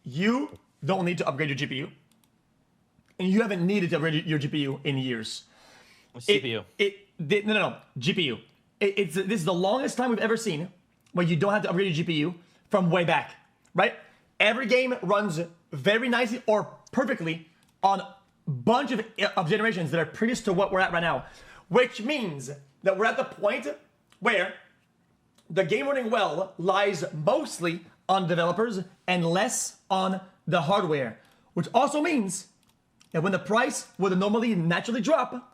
you don't need to upgrade your GPU, and you haven't needed to upgrade your GPU in years. CPU. No, GPU. This is the longest time we've ever seen where you don't have to upgrade your GPU from way back, right? Every game runs very nicely or perfectly on a bunch of generations that are previous to what we're at right now, which means that we're at the point where the game running well lies mostly on developers and less on the hardware, which also means that when the price would normally naturally drop,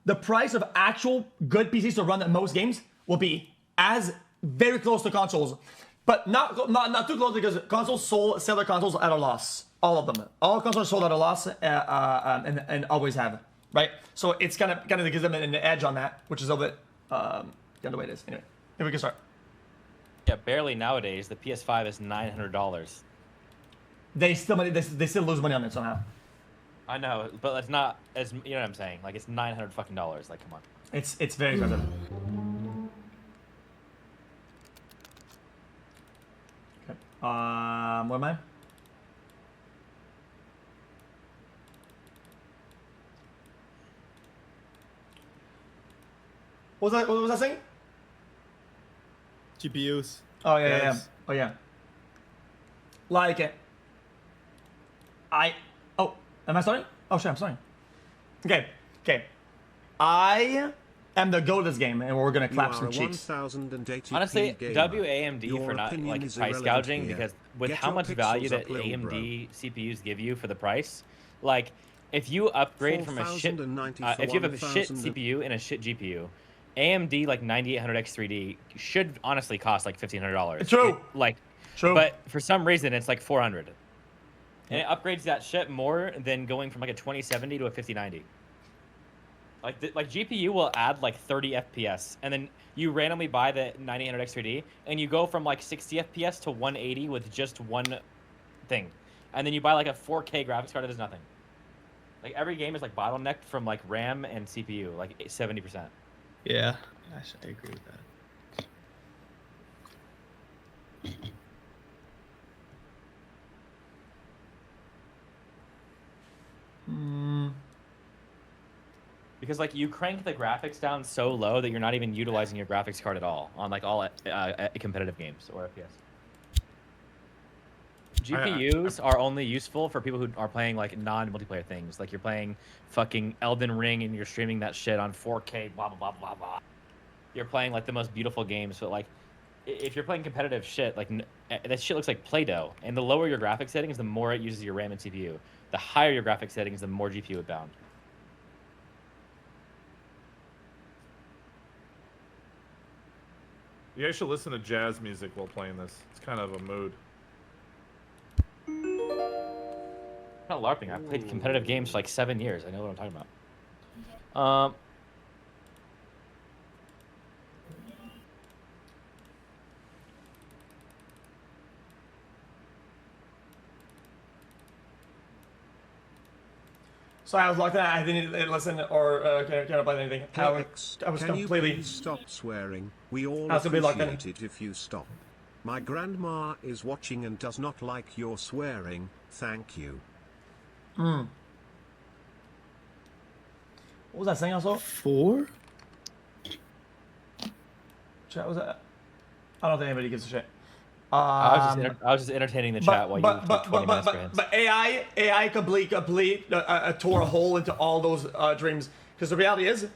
the price of actual good PCs to run most games will be as very close to consoles, but not too close, because consoles sell their consoles at a loss. All of them. All consoles sold at a loss and always have, right? So it's kind of gives them an edge on that, which is a little bit the way it is. Anyway, here we can start. Yeah, barely nowadays. The PS5 is $900. They still lose money on it somehow. I know, but it's not as, you know what I'm saying? Like, it's $900 fucking dollars. Like, come on. It's very expensive. Okay. Where am I? What was that saying? GPUs. Oh yeah, Yes. yeah. Oh yeah. Like oh, am I starting? Oh shit, I'm starting. Okay. I am the goat of this game, and we're gonna clap some cheeks. Honestly, WAMD for not like price gouging, because with how much value that AMD CPUs give you for the price, like if you upgrade from a shit, if you have a shit CPU and a shit GPU, AMD like 9800X3D should honestly cost like $1,500. True. True. But for some reason it's like $400, and it upgrades that shit more than going from like a 2070 to a 5090. Like GPU will add like 30 FPS, and then you randomly buy the 9800X3D, and you go from like 60 FPS to 180 with just one thing, and then you buy like a 4K graphics card that does nothing. Like every game is like bottlenecked from like RAM and CPU, like 70%. Yeah, I agree with that. Because like you crank the graphics down so low that you're not even utilizing your graphics card at all on like all competitive games or FPS. GPUs are only useful for people who are playing like non-multiplayer things. Like you're playing fucking Elden Ring and you're streaming that shit on 4K, blah, blah, blah, blah, blah. You're playing like the most beautiful games, but like if you're playing competitive shit, like that shit looks like Play-Doh. And the lower your graphics settings, the more it uses your RAM and CPU. The higher your graphics settings, the more GPU it bound. You guys should listen to jazz music while playing this. It's kind of a mood. Not LARPing. I've played competitive games for like 7 years. I know what I'm talking about. So I was locked in. I didn't listen or can't play anything. I was can completely. You please stop swearing? We all I was completely locked in. appreciate it if you stop. My grandma is watching and does not like your swearing. Thank you. What was that saying also? 4? Chat, was that? I don't think anybody gives a shit. I was just entertaining the chat while you took 20 minutes for hints. But AI complete tore a hole into all those dreams, because the reality is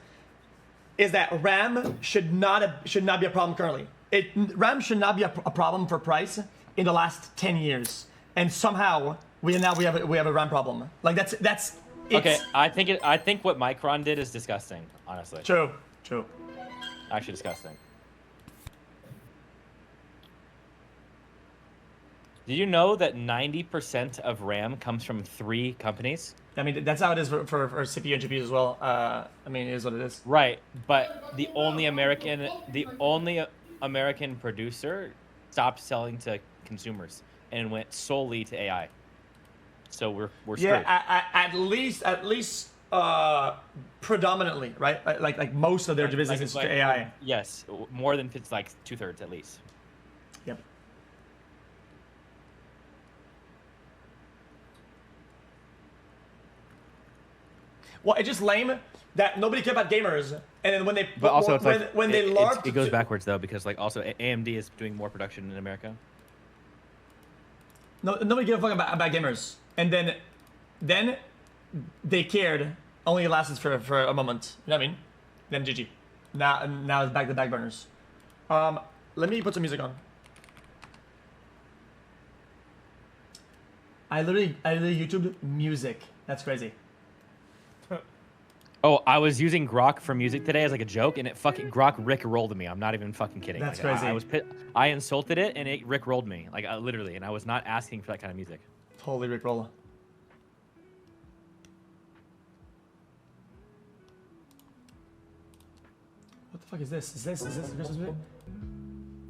that RAM should not be a problem currently. RAM should not be a problem for price in the last 10 years, and somehow we have a RAM problem. Like that's okay. I think what Micron did is disgusting. Honestly. True. Actually disgusting. Did you know that 90% of RAM comes from 3 companies? I mean, that's how it is for CPU and GPUs as well. I mean, it is what it is. Right, but the only American producer stopped selling to consumers and went solely to AI. So we're screwed. Yeah, at least predominantly, right? Like most of their business is to AI. Yes, more than it's like 2/3 at least. Yep. Well, it's just lame that nobody cared about gamers, and then when they But also, it's like when they LARPed, it goes backwards though, because like also AMD is doing more production in America. No, nobody gave a fuck about gamers, and then they cared. Only lasted for a moment. You know what I mean? Then GG. Now it's back to back burners. Let me put some music on. I literally YouTubed music. That's crazy. Oh, I was using Grok for music today as like a joke, and it fucking Grok Rick rolled me. I'm not even fucking kidding. That's like, crazy. I insulted it, and it Rick rolled me, like literally, and I was not asking for that kind of music. Holy Rickroller. What the fuck is this? Is this Christmas music?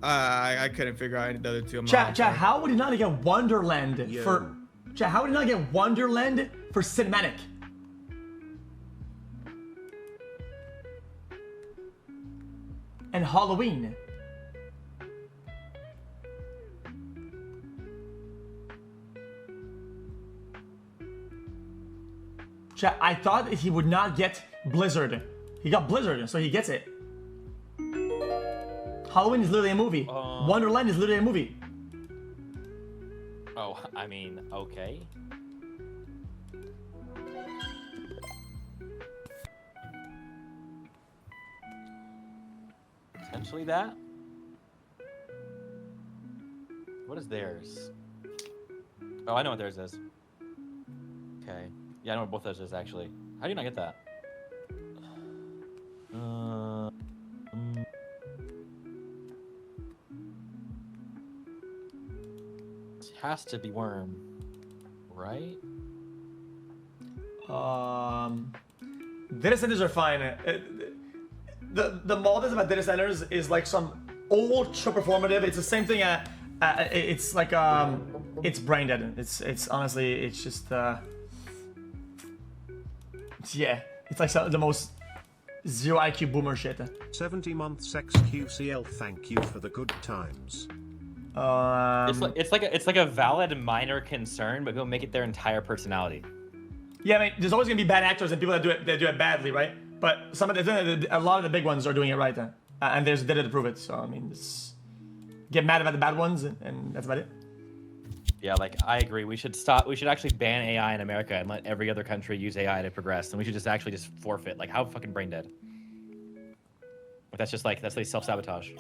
I couldn't figure out any of the other two. Chat, how would you not get Wonderland Yo. for... Chat, how would you not get Wonderland for cinematic? And Halloween. Chat, I thought he would not get Blizzard. He got Blizzard, so he gets it. Halloween is literally a movie. Wonderland is literally a movie. Oh, I mean, okay. Potentially that. What is theirs? Oh, I know what theirs is. Okay. Yeah, I know what both those is actually. How do you not get that? It has to be Worm, right? Data centers are fine. The models about data centers is like some ultra performative. It's the same thing. It's like it's brain dead. It's honestly it's just yeah. It's like the most zero IQ boomer shit. 70 months xQcl. Thank you for the good times. It's like a valid minor concern, but go make it their entire personality. Yeah, I mean, there's always gonna be bad actors and people that do it badly, right? But a lot of the big ones are doing it right, and there's data to prove it. So I mean, get mad about the bad ones, and that's about it. Yeah, like I agree. We should stop. We should actually ban AI in America and let every other country use AI to progress. And we should just forfeit. Like how fucking brain dead. But that's like self-sabotage.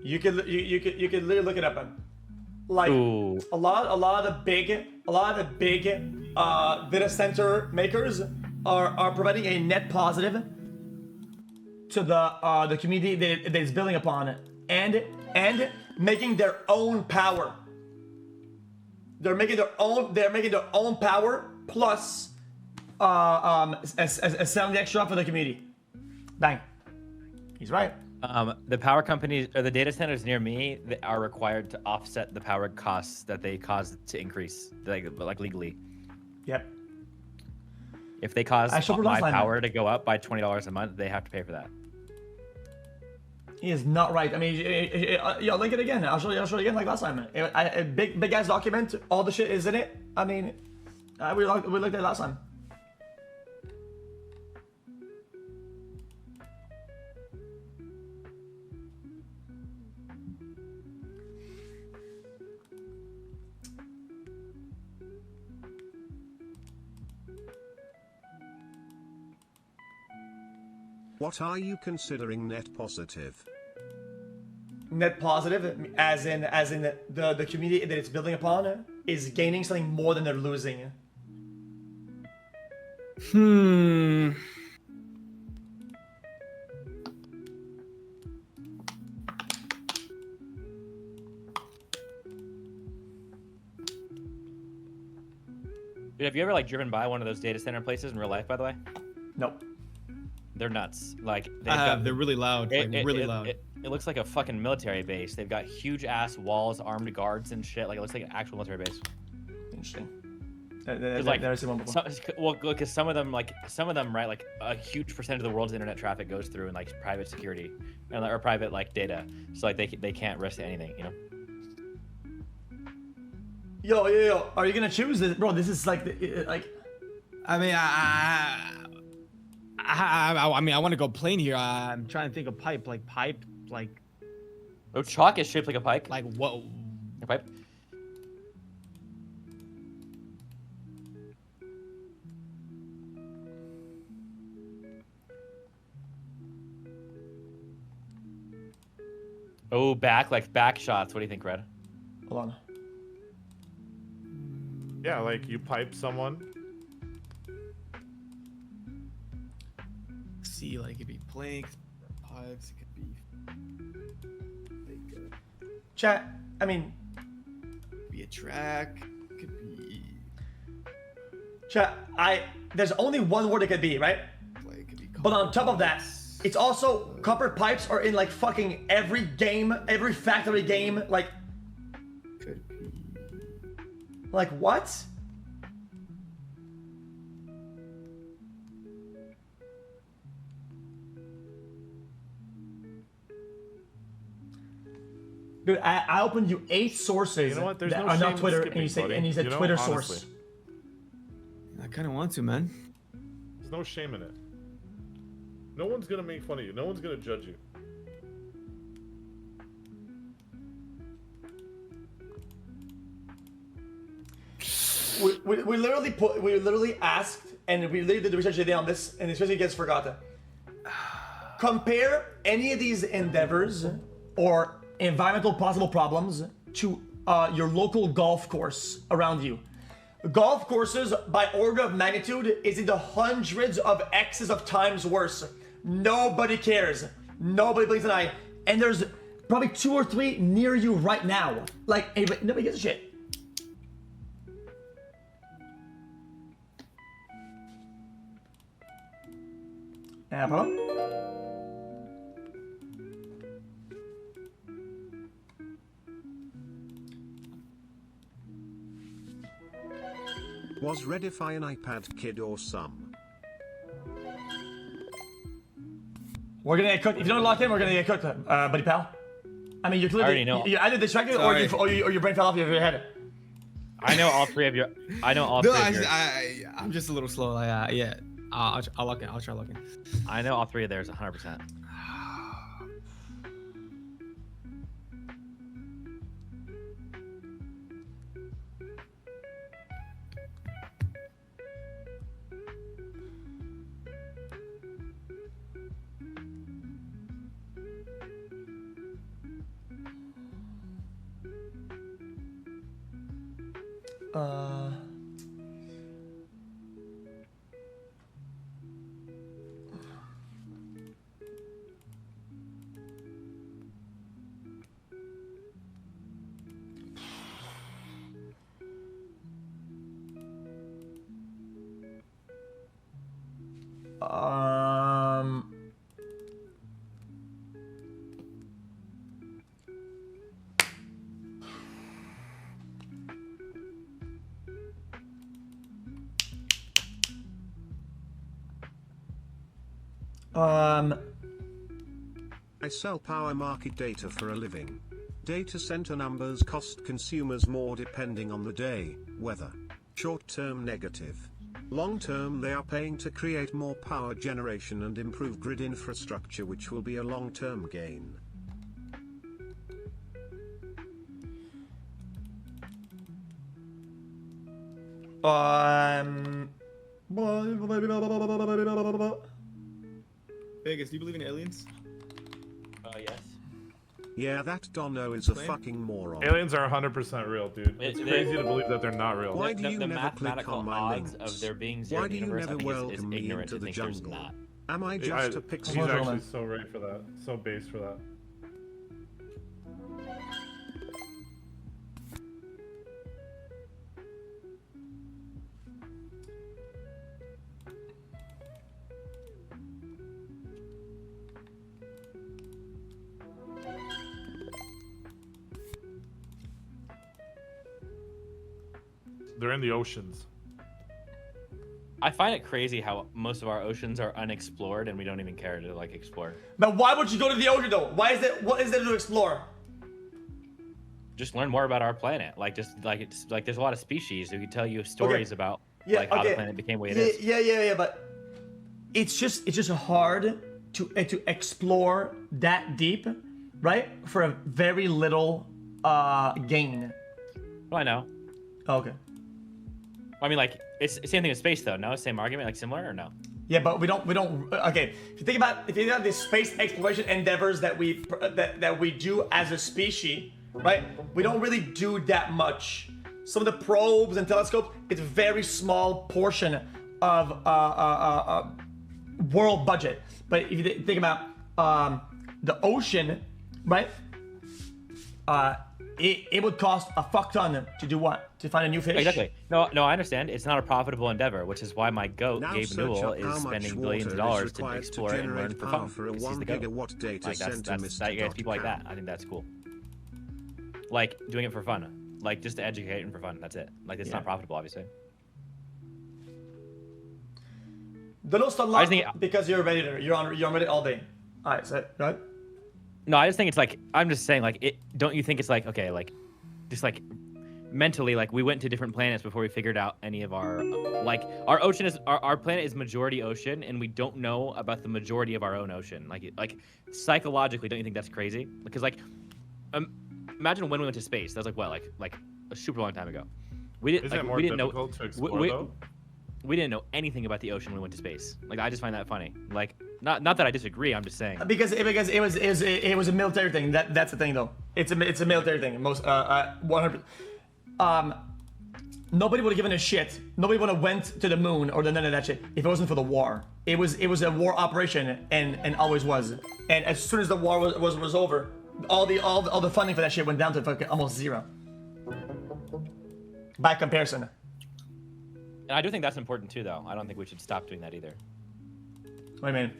You could literally look it up. Like Ooh. a lot of the big data center makers are providing a net positive to the community that is building upon and making their own power. They're making their own power plus selling the extra for the community. Bang. He's right. The power companies or the data centers near me that are required to offset the power costs that they cause to increase, like legally. Yep. If they cause my line, power to go up by $20 a month, they have to pay for that. He is not right. I mean, yo, link it again. I'll show you again like last time. A big ass document. All the shit is in it. I mean, we looked at it last time. What are you considering net positive? Net positive, as in the community that it's building upon is gaining something more than they're losing. Dude, have you ever like driven by one of those data center places in real life, by the way? Nope. They're nuts. Like they've got, they're really loud. Really loud. It looks like a fucking military base. They've got huge ass walls, armed guards and shit. Like it looks like an actual military base. Interesting. Like, There's one before. well, because some of them, right, like a huge percentage of the world's internet traffic goes through in like private security, or private like data. So like they can't risk anything, you know. Yo, are you gonna choose this, bro? This is like, like. I mean, I mean, I want to go plain here. I'm trying to think of pipe, like. Oh, chalk is shaped like a pike. Like what? A pipe. Oh, back shots. What do you think, Red? Hold on. Yeah, like you pipe someone. See, like it could be planks, pipes. It could be. Chat. I mean. Be a track. Could be. Chat. There's only one word it could be, right? Like, could be But on top of that, it's also copper pipes are in like fucking every game, every factory game. Like. Could be. Like what? Dude, I opened you 8 sources You know what? There's that no are shame not in Twitter, skipping, and you said buddy. and you said You know, Twitter honestly. source. I kind of want to, man. There's no shame in it. No one's gonna make fun of you. No one's gonna judge you. We literally asked, and we literally did the research today on this, and especially gets forgotten. Compare any of these endeavors or environmental possible problems to your local golf course around you. Golf courses, by order of magnitude, is in the hundreds of X's of times worse. Nobody cares. Nobody blinks an eye. And there's probably 2 or 3 near you right now. Like, nobody gives a shit. Apple. Was Redify an iPad kid or some? We're gonna get cooked. If you don't lock in, we're gonna get cooked, buddy pal. I mean, you're clearly already know. you're either distracted Sorry. or your brain fell off your head. I know all three of your. No, I'm just a little slow. Like, yeah. I'll lock in. I'll try locking. I know all 3 of theirs 100%. Um. I sell power market data for a living. Data center numbers cost consumers more depending on the day, weather. Short-term negative. Long-term they are paying to create more power generation and improve grid infrastructure, which will be a long-term gain. Vegas, do you believe in aliens? Yes. Yeah, that Dono is a Explain. fucking moron. Aliens are 100% real, dude. It's It- crazy to believe that they're not real. Why do you the never click mathematical on my odds links? of there being zero Why in do the you universe, never I think is welcome me ignorant into to the think there's jungle? not. Am I I- just a he's pixel? Hold on, actually man. so right for that. So base for that. They're in the oceans. I find it crazy how most of our oceans are unexplored and we don't even care to like explore. But why would you go to the ocean though? Why is it? What is there to explore? Just learn more about our planet. Like there's a lot of species who can tell you stories about Yeah, like how okay. the planet became the way it Yeah, is. yeah. But it's just hard to explore that deep, right? For a very little gain. Well, I know. Oh, okay. I mean, like it's the same thing with space though. No, same argument, like similar or no? Yeah, but we don't. Okay, if you think about the space exploration endeavors that we do as a species, right? We don't really do that much. Some of the probes and telescopes, it's a very small portion of world budget. But if you think about the ocean, right? It would cost a fuck ton to do what? To find a new fish? Exactly. No, I understand. It's not a profitable endeavor, which is why my goat, Now Gabe search Newell, up how is much spending water billions of is dollars to required explore to and learn generate for power fun. for a Because he's 1 the goat. gigawatt data Like center, that, you guys, people like that. I think that's cool. Like doing it for fun, like just to educate and for fun. That's it. Like it's not profitable, obviously. The Lost I Unlocked just think- because you're Redditor. You're on Reddit all day. Alright, so go ahead. No, I just think it's like I'm just saying like it. Don't you think it's like okay, like just like mentally like we went to different planets before we figured out any of our like our ocean is our planet is majority ocean and we don't know about the majority of our own ocean. Like psychologically, don't you think that's crazy? Because like imagine when we went to space. That was like what like a super long time ago. We didn't Isn't like it more we didn't know difficult to explore though? we didn't know anything about the ocean when we went to space. Like I just find that funny. Like not that I disagree. I'm just saying. Because it was a military thing. That's the thing though. It's a military thing. Most 100. Nobody would have given a shit. Nobody would have went to the moon or none of that shit if it wasn't for the war. It was a war operation and always was. And as soon as the war was over, all the funding for that shit went down to fucking almost zero. By comparison. And I do think that's important too, though. I don't think we should stop doing that either. What do you mean?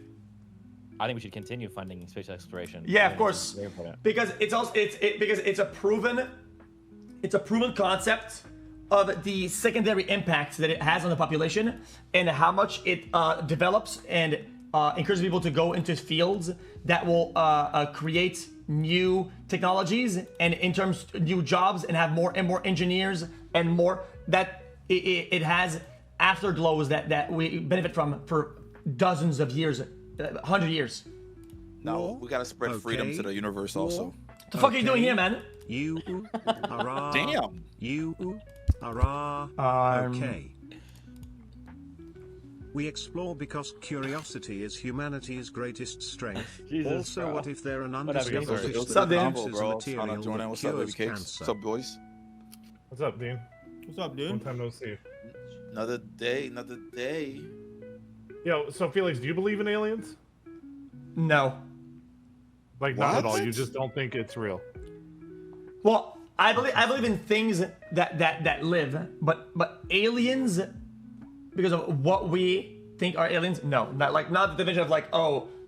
I think we should continue funding space exploration. Yeah, I of think course. it's very important. Because it's a proven concept of the secondary impacts that it has on the population and how much it develops and encourages people to go into fields that will create new technologies and in terms new jobs and have more and more engineers and more that it has afterglows that we benefit from for dozens of years, 100 years. No, we gotta spread freedom to the universe also. What the fuck are you doing here, man? You hurrah. Damn. You hurrah. Okay. We explore because curiosity is humanity's greatest strength. Jesus, also, bro. what if there are an Whatever, undiscovered Gabe. fish What's that up, dude? produces Bro, a what's going on, material Jordan? that What's up, cures baby cakes? cancer? What's up, boys? What's up, Dean? What's up, Long dude? time no see. Another day, another day. Yo, so Felix, do you believe in aliens? No. Like not at What? all. You just don't think it's real. Well, I believe in things that live, but aliens, because of what we think are aliens, no, not the division of like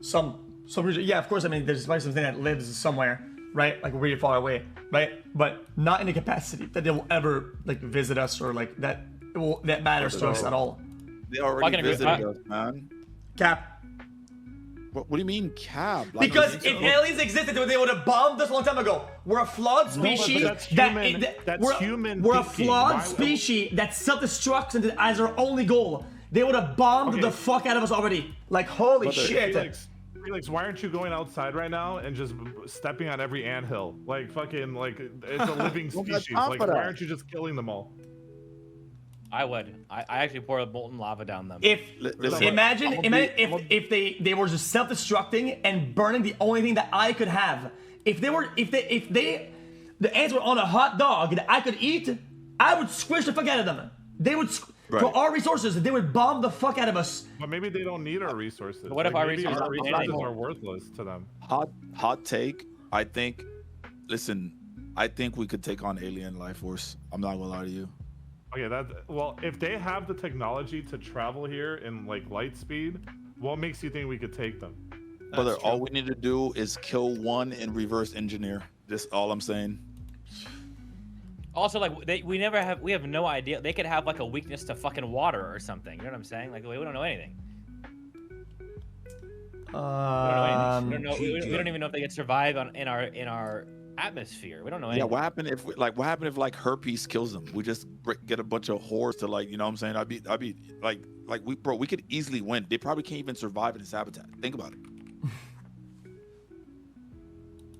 some region. Yeah, of course. I mean, there's probably something that lives somewhere, right? Like really far away, right? But not in the capacity that they will ever like visit us or like that matters to us at all. They I already can agree. visited us, man. Cap. What do you mean, cab? Like, Because if aliens existed, they would have bombed us a long time ago. We're a flawed species. that's human- that's we're, human We're a thinking. flawed Why- species that self-destructs as our only goal. They would have bombed Okay. the fuck out of us already. Like holy shit. Felix, why aren't you going outside right now and just stepping on every anthill? Like fucking like it's a living Don't got species. time Like for why that. aren't you just killing them all? I would. I actually pour molten lava down them. If Listen, imagine I'm gonna be- if they were just self-destructing and burning the only thing that I could have. If the ants were on a hot dog that I could eat, I would squish the fuck out of them. They would for Right. our resources, they would bomb the fuck out of us. But maybe they don't need our resources. What if our maybe resources are worthless to them? hot take. I think we could take on alien life force. I'm not gonna lie to you. Okay, well, if they have the technology to travel here in like light speed, what makes you think we could take them? Brother, all we need to do is kill one and reverse engineer. That's all I'm saying. Also, like we have no idea. They could have like a weakness to fucking water or something. You know what I'm saying? Like we don't know anything. We don't know anything. We don't even know if they could survive in our atmosphere. We don't know anything. Yeah, what happened if like herpes kills them? We just get a bunch of whores to like, you know what I'm saying? I'd be like we could easily win. They probably can't even survive in this habitat. Think about it.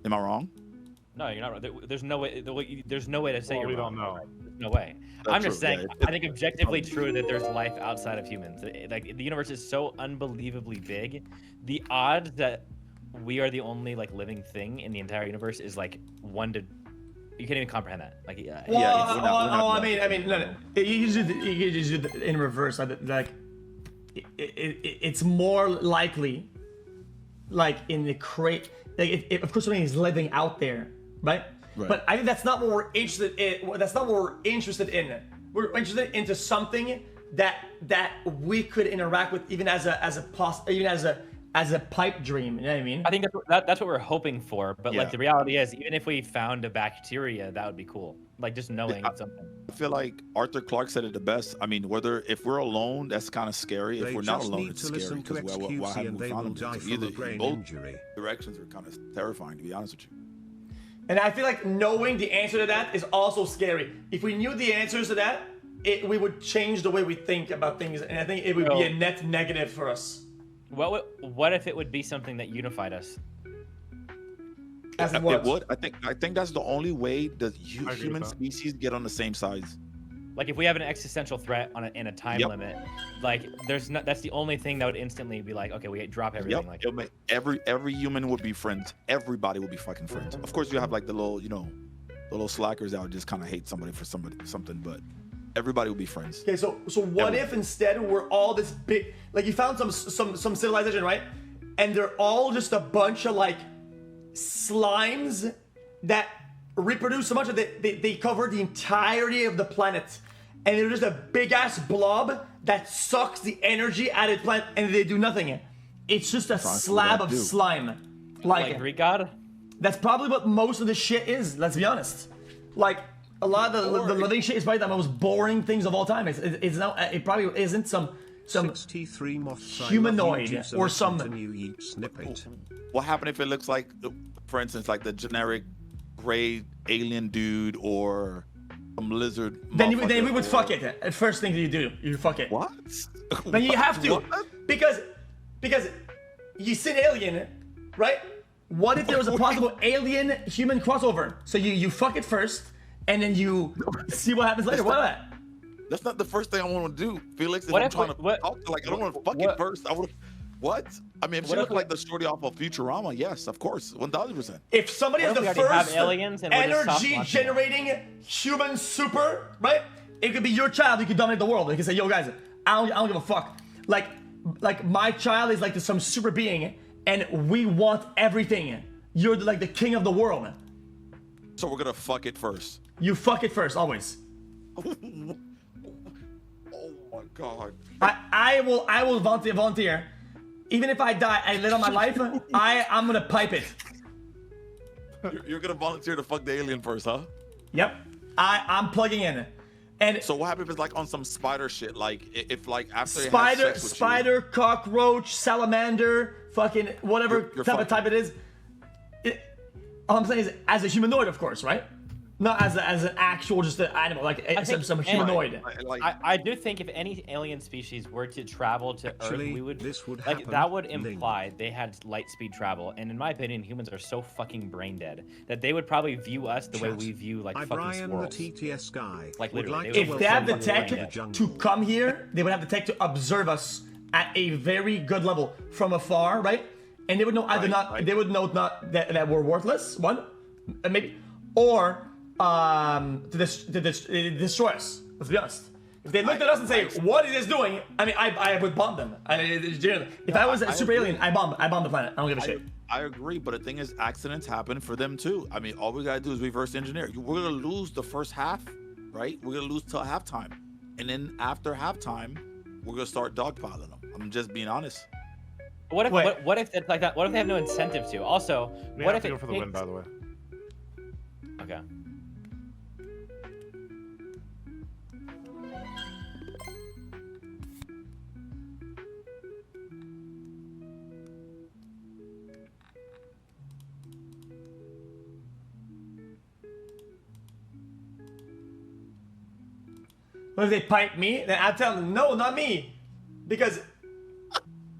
Am I wrong? No, you're not wrong. There's no way. There's no way to say Well, you're we wrong. don't know. There's no way. I'm just true, saying. yeah. I think objectively true that there's life outside of humans. Like the universe is so unbelievably big. The odds that we are the only like living thing in the entire universe is like 1 to. You can't even comprehend that. Like yeah. Well, Yeah, we're not I mean, no. You just do it in reverse. Like, it's more likely, like in the crate. Like, if of course something is living out there, right? But I think that's not what we're interested in. That's not what we're interested in. We're interested into something that we could interact with, even as a pipe dream. You know what I mean? I think that's what we're hoping for. But like Yeah. the reality is, even if we found a bacteria, that would be cool. Like just knowing it's something. I feel like Arthur Clarke said it the best. I mean, if we're alone, that's kind of scary. If They we're not just alone, need it's to scary listen to because why xQc haven't and we they will found die them? from Either a brain both injury. directions are kind of terrifying, to be honest with you. And I feel like knowing the answer to that is also scary. If we knew the answers to that, we would change the way we think about things, and I think it would be a net negative for us. What if it would be something that unified us? As in It what? would. I think that's the only way the agree with human that. species get on the same sides. Like if we have an existential threat in a time Yep. limit, like that's the only thing that would instantly be like, okay, we drop everything. Yep. Like It'll make every human would be friends. Everybody would be fucking friends. Of course, you have like the little, the little slackers that would just kind of hate somebody for something, but everybody would be friends. Okay, so what if instead we're all this big, like you found some civilization, right? And they're all just a bunch of like slimes that reproduce so much that they cover the entirety of the planet, and they're just a big ass blob that sucks the energy out of the planet, and they do nothing. It's just a slab of slime. like Greek god. That's probably what most of the shit is. Let's be honest. Like a lot of the living shit is probably the most boring things of all time. It's not. It probably isn't some 63 moths I love humanoid you, so or listen some- to new yeet snippet. What happened if it looks like, for instance, like the generic gray alien dude or some lizard? Then we motherfucker would or- fuck it. First thing that you do, you fuck it. What? Then you have to, What? because you said alien, right? What if there was a possible alien human crossover? So you fuck it first, and then you see what happens later. What? That's not the first thing I want to do, Felix. If What I'm if- trying to what- talk, like I don't want to fuck what- it first. I want to. What? I mean, if she What if looked we- like the shorty off of Futurama, yes, of course, 1000%. If somebody What has if the we already have first aliens and we're just soft energy launching them? generating human super, right? It could be your child. You could dominate the world. You can say, "Yo, guys, I don't give a fuck." Like my child is like some super being, and we want everything. You're like the king of the world. So we're gonna fuck it first. You fuck it first, always. Oh my god. I will volunteer. Even if I die, I live on my life. I'm gonna pipe it. You're gonna volunteer to fuck the alien first, huh? Yep. I'm plugging in. And So what happens if it's like on some spider shit? Like if like after they have sex with spider, cockroach, salamander, fucking whatever You're type fucking. It is. All I'm saying is as a humanoid, of course, right? Not as an actual just an animal, like some think- humanoid. Like I do think if any alien species were to travel to Actually, Earth, we would this would like happen. that would Ling. imply they had light speed travel. And in my opinion, humans are so fucking brain dead that they would probably view us the way Chat. we view like I fucking Brian the squirrels. TTS guy. Like, would literally, like they to would If they have the welcome you tech to the to jungle. come here, they would have the tech to observe us at a very good level from afar, right? And they would know either Right. they would know not that we're worthless, one, maybe, or to destroy us. Let's be honest. If they looked at us and say, "What is this doing?" I mean, I would bomb them. If I was a super alien, I bomb the planet. I don't give a shit. I agree, but the thing is, accidents happen for them too. I mean, all we gotta do is reverse engineer. We're gonna lose the first half, right? We're gonna lose till halftime, and then after halftime, we're gonna start dogpiling them. I'm just being honest. What if Wait. what if it's like that? What if they have no incentive to? Also, We what have if to it go for the win, takes- by the way. Okay. Well, if they pipe me, then I tell them, no, not me. Because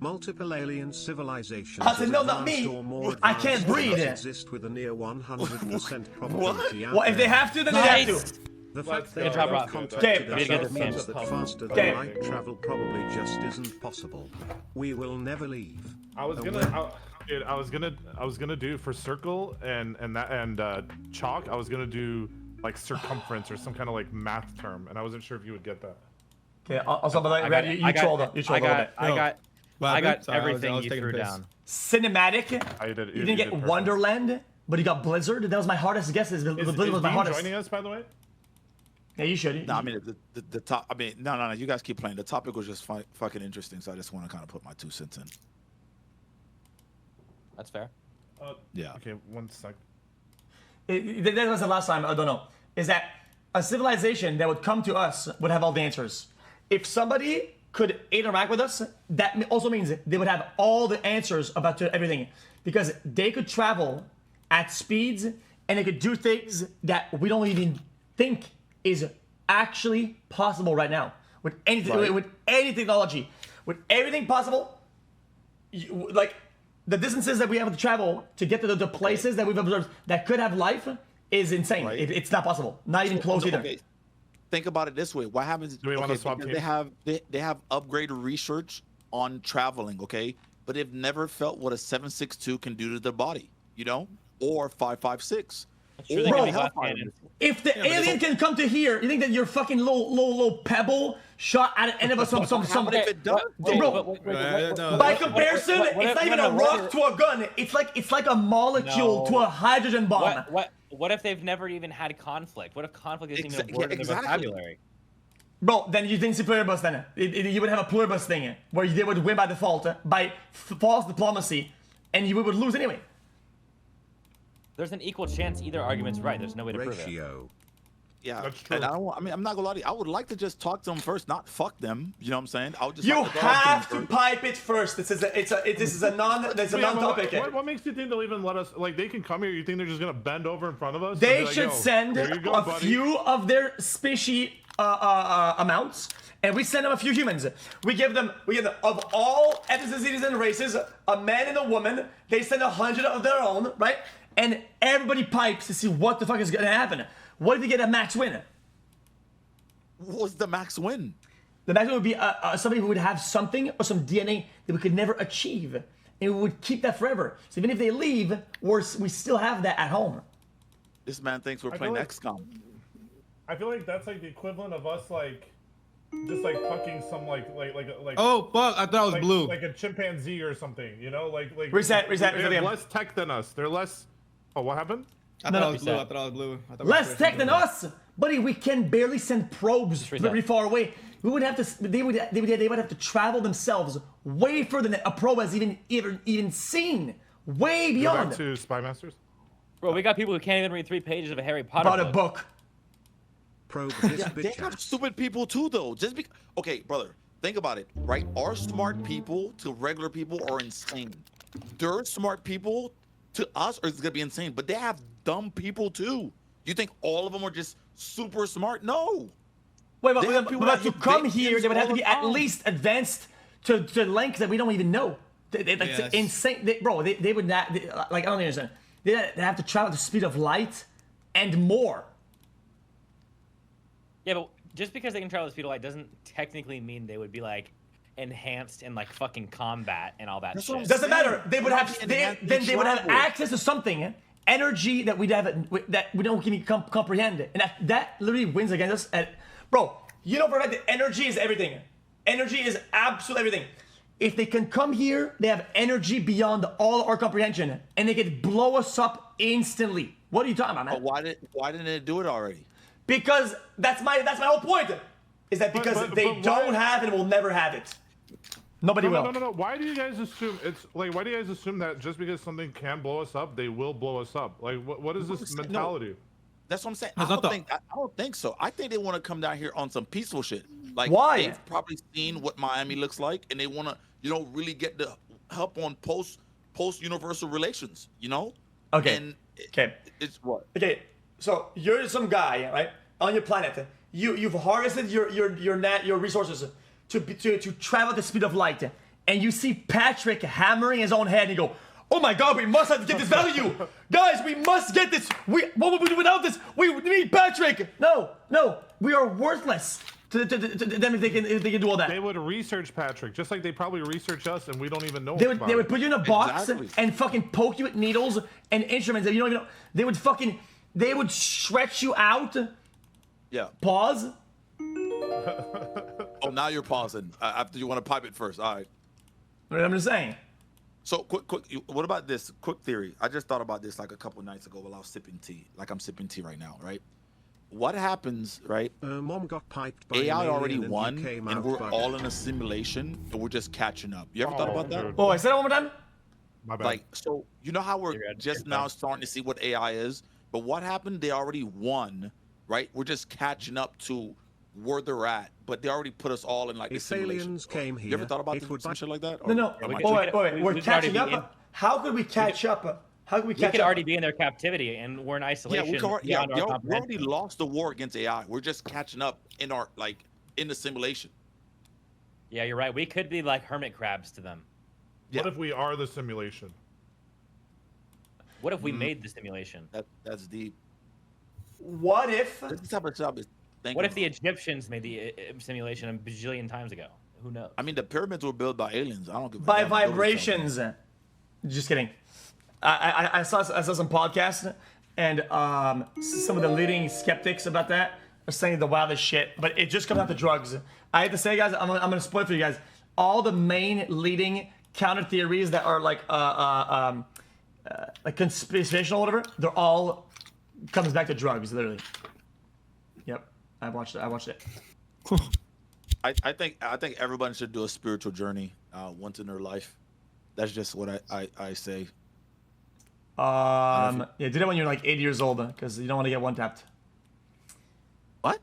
Multiple alien civilizations I said, as no, not advanced me. or more I can't advanced breed. exist with a near 100% probability. Well, if they have to, then they have Nice. to. The Let's fact go. they Good job, have Rob. contacted Okay. us Get this means game. that faster Okay. than light travel probably just isn't possible. We will never leave. I was gonna do for circle and chalk. I was gonna do like circumference or some kind of like math term, and I wasn't sure if you would get that. Okay, also, but I got it. you trolled it. You trolled a little bit. I got What happened? Sorry, I was everything you taking threw a piss. down. Cinematic. I did. You didn't get perfect. Wonderland, but you got Blizzard. That was my hardest guess. Blizzard Is was my Dean hardest. joining us, by the way? Yeah, you should. No, I mean the top. I mean, no. You guys keep playing. The topic was just fucking interesting, so I just want to kind of put my 2 cents in. That's fair. Yeah. Okay, 1 sec. That was the last time. I don't know. Is that a civilization that would come to us would have all the answers. If somebody could interact with us, that also means they would have all the answers about everything, because they could travel at speeds and they could do things that we don't even think is actually possible right now with anything, Right. with any technology, with everything possible. Like the distances that we have to travel to get to the places that we've observed that could have life is insane. Right. It's not possible. Not even close either. Okay. Think about it this way. What happens? Do we wanna swap because teams? they have upgraded research on traveling, okay? But they've never felt what a 762 can do to their body, you know, or 556. Sure, they Bro, can be Hellfire. glass cannons. If the alien can come to here, you think that your fucking little pebble shot at the end of some But if it does, Bro, No, by what- comparison, what it's if- not even no, a no, rock what- to a gun. It's like a molecule No. to a hydrogen bomb. What if they've never even had conflict? What if conflict isn't even a word in their Exactly. vocabulary? Bro, then you think it's a pluribus then. You would have a pluribus thing where they would win by default by false diplomacy, and you would lose anyway. There's an equal chance either argument's right. There's no way to prove it. Ratio. yeah. That's true. And I mean, I'm not gonna lie to you. I would like to just talk to them first, not fuck them. You know what I'm saying? I would just You like to talk have them to first. pipe it first. This is a non-topic. What makes you think they'll even let us? Like, they can come here. You think they're just gonna bend over in front of us? and They be like, should "Yo, send there you go, a buddy." few of their species amounts, and we send them a few humans. We give them of all ethnicities and races, a man and a woman. They send 100 of their own, right? And everybody pipes to see what the fuck is gonna happen. What if you get a max win? What's the max win? The max win would be somebody who would have something or some DNA that we could never achieve, and we would keep that forever. So even if they leave, we still have that at home. This man thinks we're I playing feel like- XCOM. I feel like that's like the equivalent of us like, just like fucking some like. Oh fuck! I thought it was like, blue. like a chimpanzee or something, you know, like Reset They the have game. less tech than us. They're less. Oh, what happened? I No, thought no. it was blue. I thought it was blue. I thought we Less were tech than switching. us, buddy. We can barely send probes reset. very far away. We would have to. They would have to travel themselves way further than a probe has even seen. Way Go beyond. back to Spy Masters. Bro, we got people who can't even read 3 pages of a Harry Potter About a book. book. Probe this Yeah, they bitch have ass. stupid people too, though. Just because. Okay, brother, think about it, right? Our smart people to regular people are insane. Their smart people to us are gonna be insane, but they have dumb people too. You think all of them are just super smart? No. Wait, They have but people to that come use here, they would have to all be the at time. least advanced to lengths that we don't even know. That's Yes. insane. They would not. Like I don't understand. They have to travel at the speed of light and more. Yeah, but just because they can travel the speed of light doesn't technically mean they would be like enhanced in like fucking combat and all that That's shit. what I'm Doesn't matter. They would have. How can Then they would have travel? access to something, energy that we don't even comprehend, and that literally wins against us. Bro, you know for a fact that energy is everything. Energy is absolute everything. If they can come here, they have energy beyond all our comprehension, and they could blow us up instantly. What are you talking about, man? But why didn't it do it already? Because that's my whole point. Is that because But they why- don't have and will never have it. Nobody will. No. Why do you guys assume it's like? Why do you guys assume that just because something can blow us up, they will blow us up? Like, what is this No. mentality? That's what I'm saying. That's I not don't think so. I think they want to come down here on some peaceful shit. Like, Why? they've probably seen what Miami looks like, and they want to, really get the help on post universal relations. Okay. And Okay. it's what? Okay, so you're some guy, right, on your planet. you've harvested your resources to travel at the speed of light, and you see Patrick hammering his own head, and you go, "Oh my God, we must have to get this value, guys! We must get this. What would we do without this? We need Patrick." No, we are worthless to them if they can do all that. They would research Patrick, just like they probably research us, and we don't even know. They about would it. put you in a box Exactly. and fucking poke you with needles and instruments that you don't even know. They would stretch you out. Yeah. Pause. Oh, now you're pausing. After you want to pipe it first. All right. I'm just saying. So quick. What about this? Quick theory. I just thought about this like a couple nights ago while I was sipping tea. Like I'm sipping tea right now, right? What happens, right? Mom got piped by AI an already alien won, and you came and out we're bugged. all in a simulation, and we're just catching up. You ever thought about that? dude. Oh, I said that one more time. My bad. Like, so you know how we're You're good. just You're now fine. starting to see what AI is, but what happened? They already won, right? We're just catching up to where they're at, but they already put us all in like a If simulation. aliens came You ever here, thought about it would some buy- shit like that? No. Or am I we Oh, could- wait. we- We're we could already catching be up. How could we catch up? How could we We catch could up? already be in their captivity, and we're in Yeah, isolation. we already beyond our we already comprehension. lost the war against AI. We're just catching up in our in the simulation. Yeah, you're right. We could be like hermit crabs to them. What if we are the simulation? What if we made the simulation? That's deep. What if? This type of job is. What if the Egyptians made the simulation a bajillion times ago? Who knows? I mean, the pyramids were built by aliens. I don't give a By damn what nobody tells me. vibrations? Just kidding. I saw some podcasts, and some of the leading skeptics about that are saying the wildest shit. But it just comes down to drugs. I have to say, guys, I'm gonna spoil it for you guys. All the main leading counter theories that are like conspirational or whatever, they're all comes back to drugs, literally. Yep, I watched it. I think everyone should do a spiritual journey once in their life. That's just what I say. Yeah, do that when you're like 80 years old, because you don't want to get one tapped. What?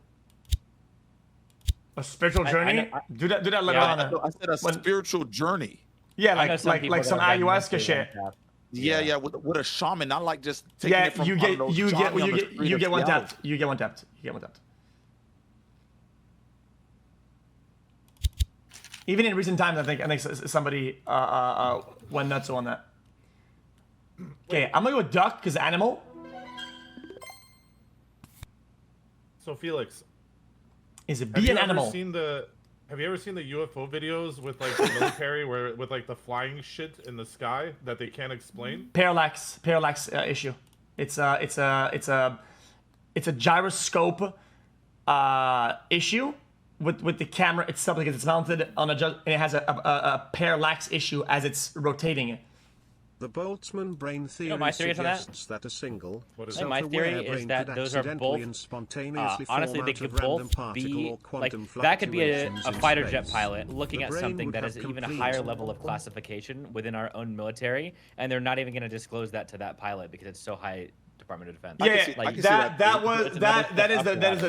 A spiritual journey? Do that later Yeah, on. I said a spiritual journey. Yeah, I know like people some that have gotten ayahuasca shit. tapped. Yeah, with a shaman, not like just taking Yeah, it from you I don't get know, you Johnny get on you the get street you of get one Seattle. tapped. You get one tapped. You get one tapped. Even in recent times, I think somebody went nuts on that. Okay, I'm gonna go with duck because animal. So Felix, Is it have be you an ever animal? have you ever seen the UFO videos with like the military where with like the flying shit in the sky that they can't explain? Parallax issue. It's a gyroscope issue with the camera itself because it's mounted on and it has a parallax issue as it's rotating. The Boltzmann brain theory my theory on that? suggests that a single What is So my theory self-aware is brain that could those are accidentally both, and spontaneously form honestly, they out could of random both particle be or like quantum that could be a fluctuations in fighter space. jet pilot looking The at brain something would that have is even a complete- higher level of classification within our own military, and they're not even going to disclose that to that pilot because it's so high. Department of Defense. Yeah, I can see that.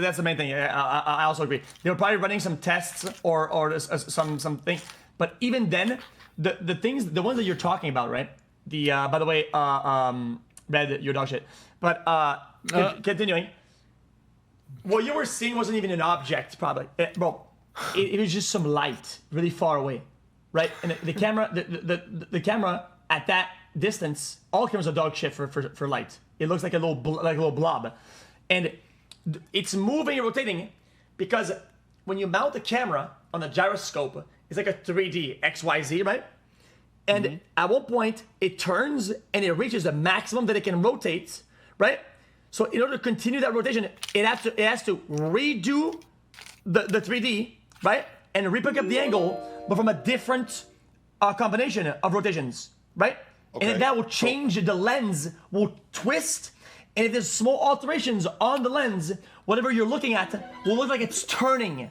that's the main thing. Yeah, I also agree. They were probably running some tests or something. But even then, the things, the ones that you're talking about, right? The by the way, Red, your dog shit. But continuing, what you were seeing wasn't even an object, probably, bro. It was just some light, really far away, right? And the camera, the camera at that distance, all cameras are dog shit for light. It looks like a little blob, and it's moving and rotating because when you mount the camera on the gyroscope, it's like a 3D XYZ, right? And at one point, it turns and it reaches the maximum that it can rotate, right? So in order to continue that rotation, it has to redo the 3D, right? And re-pick up the angle, but from a different combination of rotations, right? And Okay. then that will change the lens, will twist, and if there's small alterations on the lens, whatever you're looking at will look like it's turning.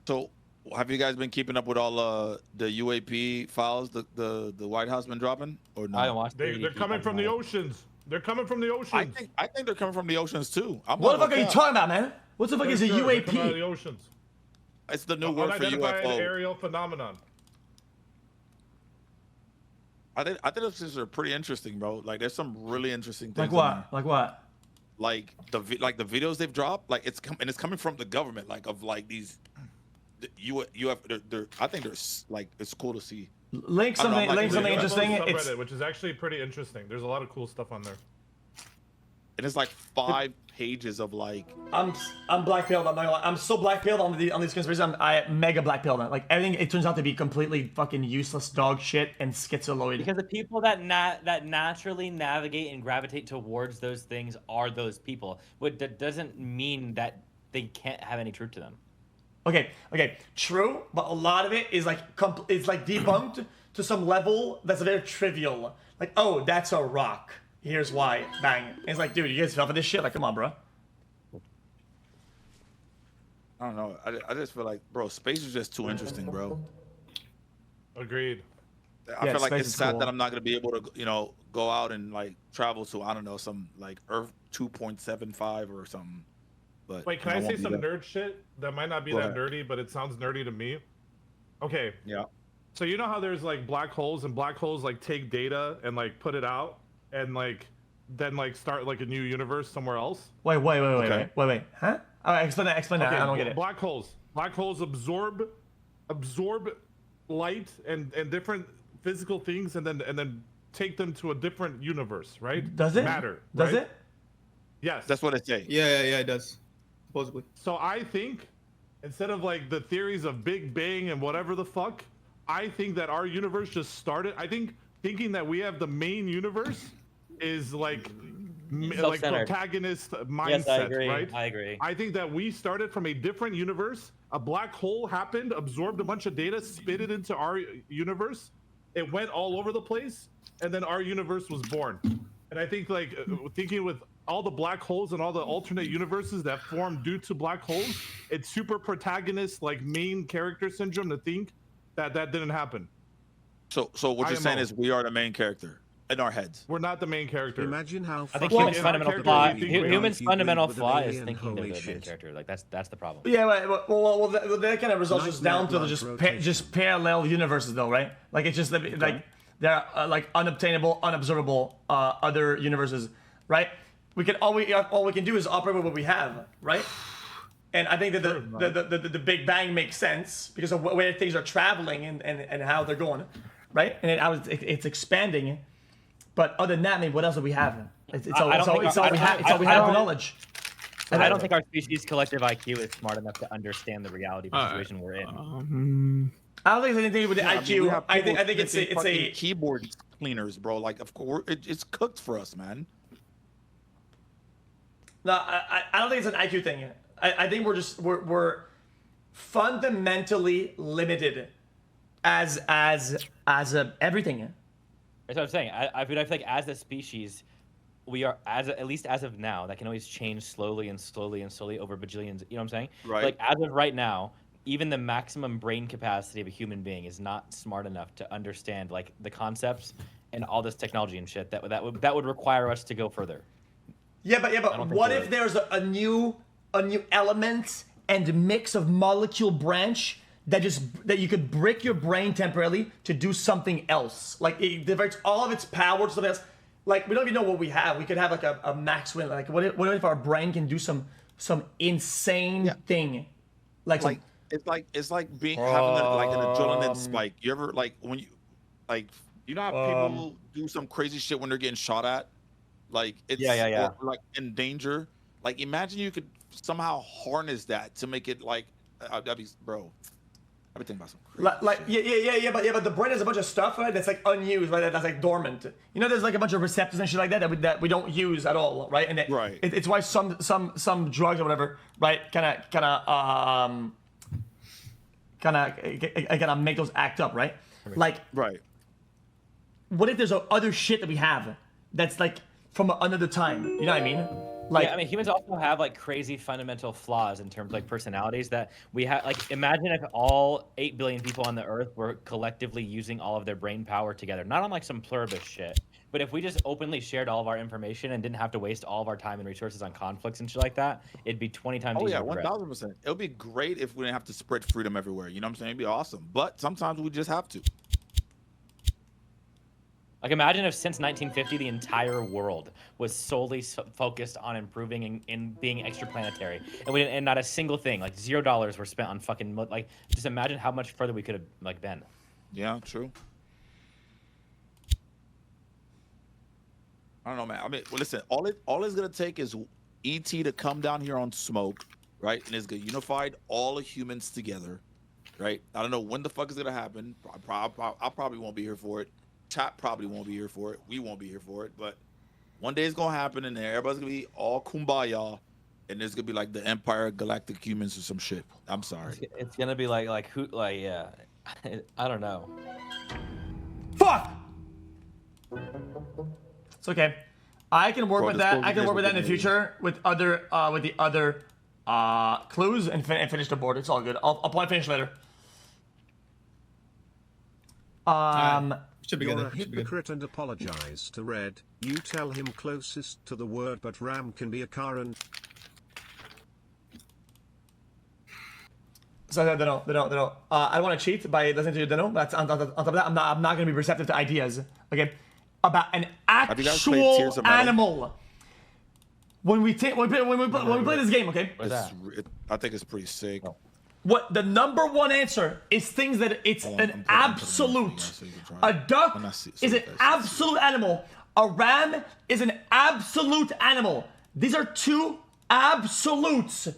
So, have you guys been keeping up with all the UAP files the White House been dropping, or no? I don't watch. They're coming from the oceans. They're coming from the oceans. I think they're coming from the oceans too. I'm What the not fuck are you gonna talking about, man? What the fuck is a Sure, they're coming out of the UAP? oceans. cap. It's the new word for Unidentified UFO. aerial phenomenon. I think those things are pretty interesting, bro. Like, there's some really interesting things. Like in what? there. Like what? like the videos they've dropped, like it's coming from the government, like of like these. You have I think there's like it's cool to see. Link I don't know, something. I'm like, Link something really- interesting. Subreddit, It's which is actually pretty interesting. There's a lot of cool stuff on there. And it's like 5 pages of like. I'm black pilled. I'm not gonna lie. I'm so black pilled on these conspiracies. I mega black pilled. Like everything, it turns out to be completely fucking useless dog shit and schizoid. Because the people that naturally navigate and gravitate towards those things are those people. But that doesn't mean that they can't have any truth to them. Okay, true, but a lot of it is like it's like debunked to some level that's very trivial. Like, oh, that's a rock. Here's why. Bang. And it's like, dude, you guys fell for this shit? Like, come on, bro. I don't know. I just feel like, bro, space is just too interesting, bro. Agreed. I Yeah, feel like space it's is sad cool. that I'm not gonna be able to, go out and like travel to I don't know some like Earth 2.75 or something. But Wait, can I won't say be some there. nerd shit that might not be Go that ahead. nerdy, but it sounds nerdy to me? Okay, Yeah. so you know how there's like black holes, and black holes like take data and like put it out, and like then like start like a new universe somewhere else. Wait. Okay. Wait. Huh? All right, explain that. Explain that. Okay, I don't get it. Black holes. Black holes absorb light and different physical things, and then take them to a different universe, right? Does it? Matter? Does right? it? That's Yes. what they say. Yeah, it does. Supposedly. So I think instead of like the theories of Big Bang and whatever the fuck, I think that our universe just started. I think thinking that we have the main universe is like like Self-centered. protagonist mindset, Yes, I agree. right? I agree. I think that we started from a different universe. A black hole happened, absorbed a bunch of data, spit it into our universe. It went all over the place, and then our universe was born. And I think like thinking with all the black holes and all the alternate universes that form due to black holes, it's super protagonist like main character syndrome to think that didn't happen. So what you're saying IMO. is we are the main character in our heads. We're not the main character. Imagine how I think fucking humans' in fun our fundamental character, flaw. we think we are. Humans' If you fundamental breed with flaw an is alien, thinking they're holy the main shit. character. Like that's the problem. Yeah, well, that kind of results Night just down night to lunch just rotation. just parallel universes, though, right? Like it's just like there are like unobtainable, unobservable other universes, right? All we can do is operate with what we have, right? And I think that the Big Bang makes sense because of where things are traveling and how they're going, right? And it's expanding. But other than that, I mean, what else do we have? It's all we have for knowledge. I don't think our species' collective IQ is smart enough to understand the reality of the situation we're in. I don't think it's anything to do with the Yeah, I mean, we IQ. have I people think it's making fucking a keyboard cleaners, bro. Like, of course, it's cooked for us, man. No, I don't think it's an IQ thing. I think we're fundamentally limited as everything. That's what I'm saying. I feel like as a species, we are at least as of now. That can always change slowly over bajillions. You know what I'm saying? Right. Like as of right now, even the maximum brain capacity of a human being is not smart enough to understand like the concepts and all this technology and shit that would require us to go further. Yeah, but don't think what you're if right. there's a new element and mix of molecule branch that you could break your brain temporarily to do something else? Like it diverts all of its power to something else. Like we don't even know what we have. We could have like a max win. Like what if our brain can do some insane thing? Like It's like being having like an adrenaline spike. You ever like when you know how people do some crazy shit when they're getting shot at? Like it's Yeah. or, like in danger. Like imagine you could somehow harness that to make it like that'd be bro. I've been thinking about some crazy shit. but the brain has a bunch of stuff, right? That's like unused, right? That's like dormant. You know, there's like a bunch of receptors and shit like that we don't use at all, right? And Right. It's why some drugs or whatever, right? Kind of make those act up, right? Like, Right. what if there's other shit that we have that's like from another time? You know what I mean? Like, Yeah, I mean, humans also have like crazy fundamental flaws in terms of like personalities that we have. Like, imagine if all 8 billion people on the earth were collectively using all of their brain power together, not on like some pluribus shit, but if we just openly shared all of our information and didn't have to waste all of our time and resources on conflicts and shit like that, it'd be 20 times Oh easier. yeah, to progress. 1000%. It would be great if we didn't have to spread freedom everywhere. You know what I'm saying? It'd be awesome. But sometimes we just have to. Like, imagine if since 1950 the entire world was solely focused on improving and being extraplanetary, and not a single thing, like $0 were spent on fucking like. Just imagine how much further we could have like been. Yeah, true. I don't know, man. I mean, well, listen, all it's gonna take is ET to come down here on smoke, right? And it's gonna unify all the humans together, right? I don't know when the fuck is gonna happen. I probably won't be here for it. Chat probably won't be here for it. We won't be here for it. But one day it's gonna happen, and everybody's gonna be all kumbaya, and there's gonna be like the Empire of Galactic Humans or some shit. I'm sorry. It's gonna be like yeah. I don't know. Fuck! It's okay. I can work Bro, with this that. goes I can against work with that in the what they future with the other clues and finish the board. It's all good. I'll probably finish later. Should be You're good. a Should be good. hypocrite and apologize to Red. You tell him closest to the word, but Ram can be a car and So they don't. I don't want to cheat by listening to you, Dino. That's on top of that. I'm not going to be receptive to ideas. Okay, about an you guys played actual Tears of Metal? animal. When we play this game, okay. What's that? I think it's pretty sick. What the number one answer is things that it's Hold on, an I'm putting it absolute. so you can try A it. duck I'm not see- is so an you guys see. absolute animal. A ram is an absolute animal. These are two absolutes.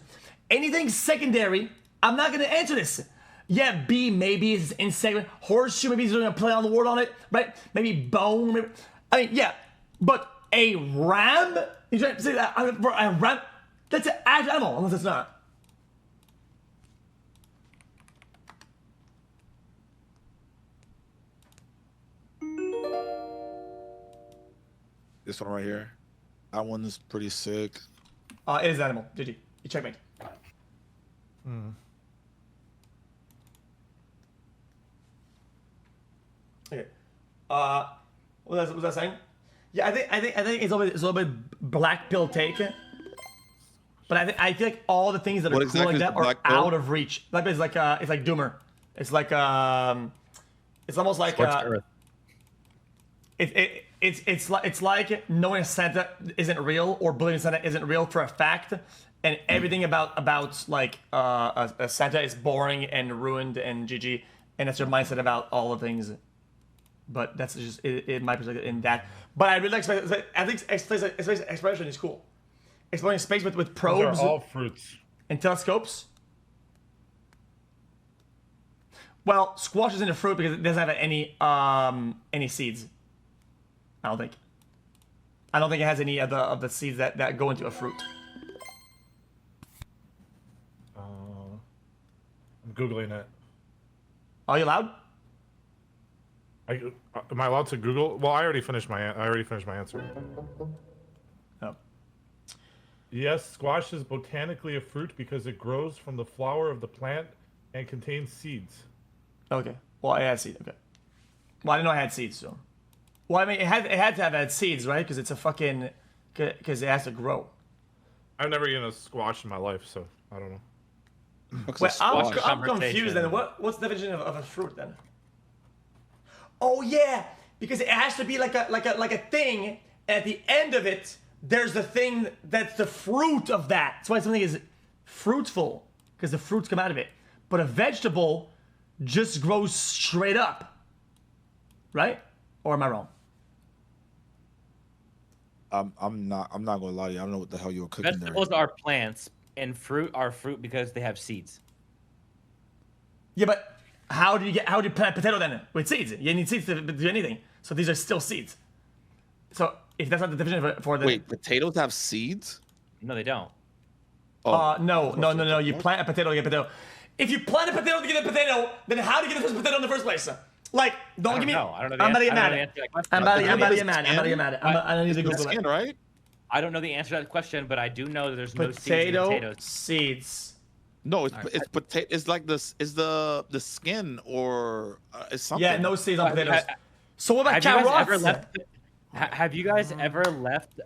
Anything secondary, I'm not gonna answer this. Yeah, B maybe is insect. Horseshoe maybe he's gonna play on the word on it, right? Maybe bone. Maybe, I mean, yeah, but a ram? You trying to say that a ram? That's an actual animal, unless it's not. This one right here. That one is pretty sick. It is an animal. GG. You checkmate. Okay. What was that saying? Yeah, I think it's a little bit black pill take. But I feel like all the things that are What cool exactly like is that the are black pill? out of reach. Black pill is like it's like Doomer. It's like it's almost like Earth. It's like knowing Santa isn't real or believing Santa isn't real for a fact, and everything about like Santa is boring and ruined and GG, and that's your mindset about all the things. But that's just in my perspective in that. But I really like space. I think space exploration is cool. Exploring space with Those probes are all fruits. and telescopes. Well, squash isn't a fruit because it doesn't have any seeds. I don't think it has any of the seeds that go into a fruit. I'm googling it. Are you allowed? Am I allowed to Google? Well, I already finished my answer. No. Yes, squash is botanically a fruit because it grows from the flower of the plant and contains seeds. Okay. Well, it has seeds. Okay. Well, I didn't know it had seeds. So. Well, I mean, it had to have had seeds, right? Because it's a fucking because it has to grow. I've never eaten a squash in my life, so I don't know. Wait, I'm Conversation. confused then. What's the definition of a fruit then? Oh yeah, because it has to be like a thing. And at the end of it, there's the thing that's the fruit of that. That's why something is fruitful because the fruits come out of it. But a vegetable just grows straight up, right? Or am I wrong? I'm not gonna lie to you. I don't know what the hell you were cooking there. Vegetables are plants, and fruit are fruit because they have seeds. Yeah, but how do you plant potato then with seeds? You need seeds to do anything. So these are still seeds. So if that's not the definition for the Wait, potatoes have seeds? No, they don't. No. You plant a potato to get a potato. If you plant a potato to get a potato, then how do you get the first potato in the first place? Like, don't give me. know. I don't know the I'm about to get answer- I mad. don't know the answer to that question. I'm about to Maybe get mad. I'm about to get mad. I need to The Google skin, it. right? I don't know the answer to that question, but I do know that there's no seeds in Potato potatoes. seeds. No, it's potato. It's like this. Is the skin or it's something? Yeah, no seeds on Have- potatoes. So what about Have you guys ever carrots? left? Have you guys ever left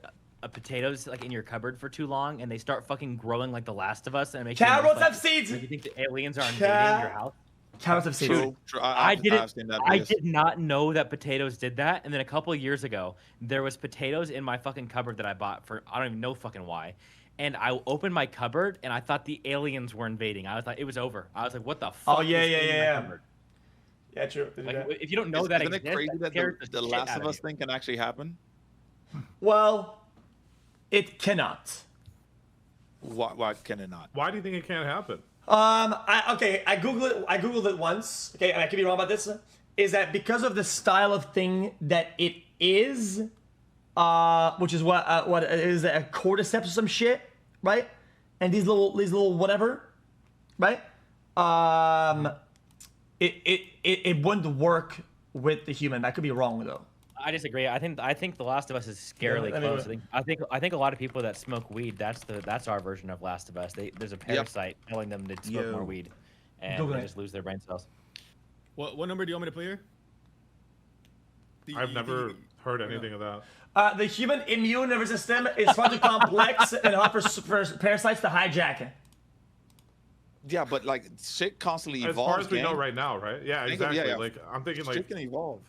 potatoes like in your cupboard for too long and they start fucking growing like The Last of Us and it makes you Carrots almost, have like, seeds. make you think the aliens are invading your house? Carrots have seeds. True. I I've seen that. I Yes. did not know that potatoes did that. And then a couple of years ago, there was potatoes in my fucking cupboard that I bought for I don't even know fucking why. And I opened my cupboard and I thought the aliens were invading. I was like, it was over. I was like, what the fuck? Oh, yeah, is yeah, in my yeah. cupboard? Yeah, true. They do Like, that. if you don't know that Isn't exists, it crazy that scares the shit Last out of Us you. thing can actually happen? Well, it cannot. Why can it not? Why do you think it can't happen? I googled it once. Okay, and I could be wrong about this. Is that because of the style of thing that it is, which is what is a cordyceps or some shit, right? And these little whatever, right? It wouldn't work with the human. I could be wrong though. I disagree. I think The Last of Us is scarily Yeah, I mean, close. I think a lot of people that smoke weed, that's our version of Last of Us. There's a parasite telling them to smoke more weed, and Google they it. just lose their brain cells. What number do you want me to play here? I've never heard anything of that. The human immune nervous system is far too complex and hard for parasites to hijack. Yeah, but like shit constantly As evolves. far as we know gang. right now, right? Yeah, Think of- exactly. yeah, yeah. Like I'm thinking Shit like can evolve.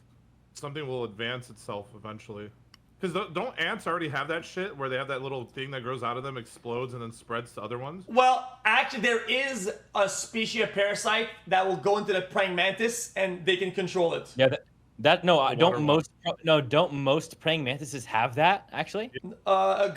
something will advance itself eventually. Because don't ants already have that shit where they have that little thing that grows out of them, explodes, and then spreads to other ones? Well, actually, there is a species of parasite that will go into the praying mantis, and they can control it. Yeah, don't water most praying mantises have that actually? I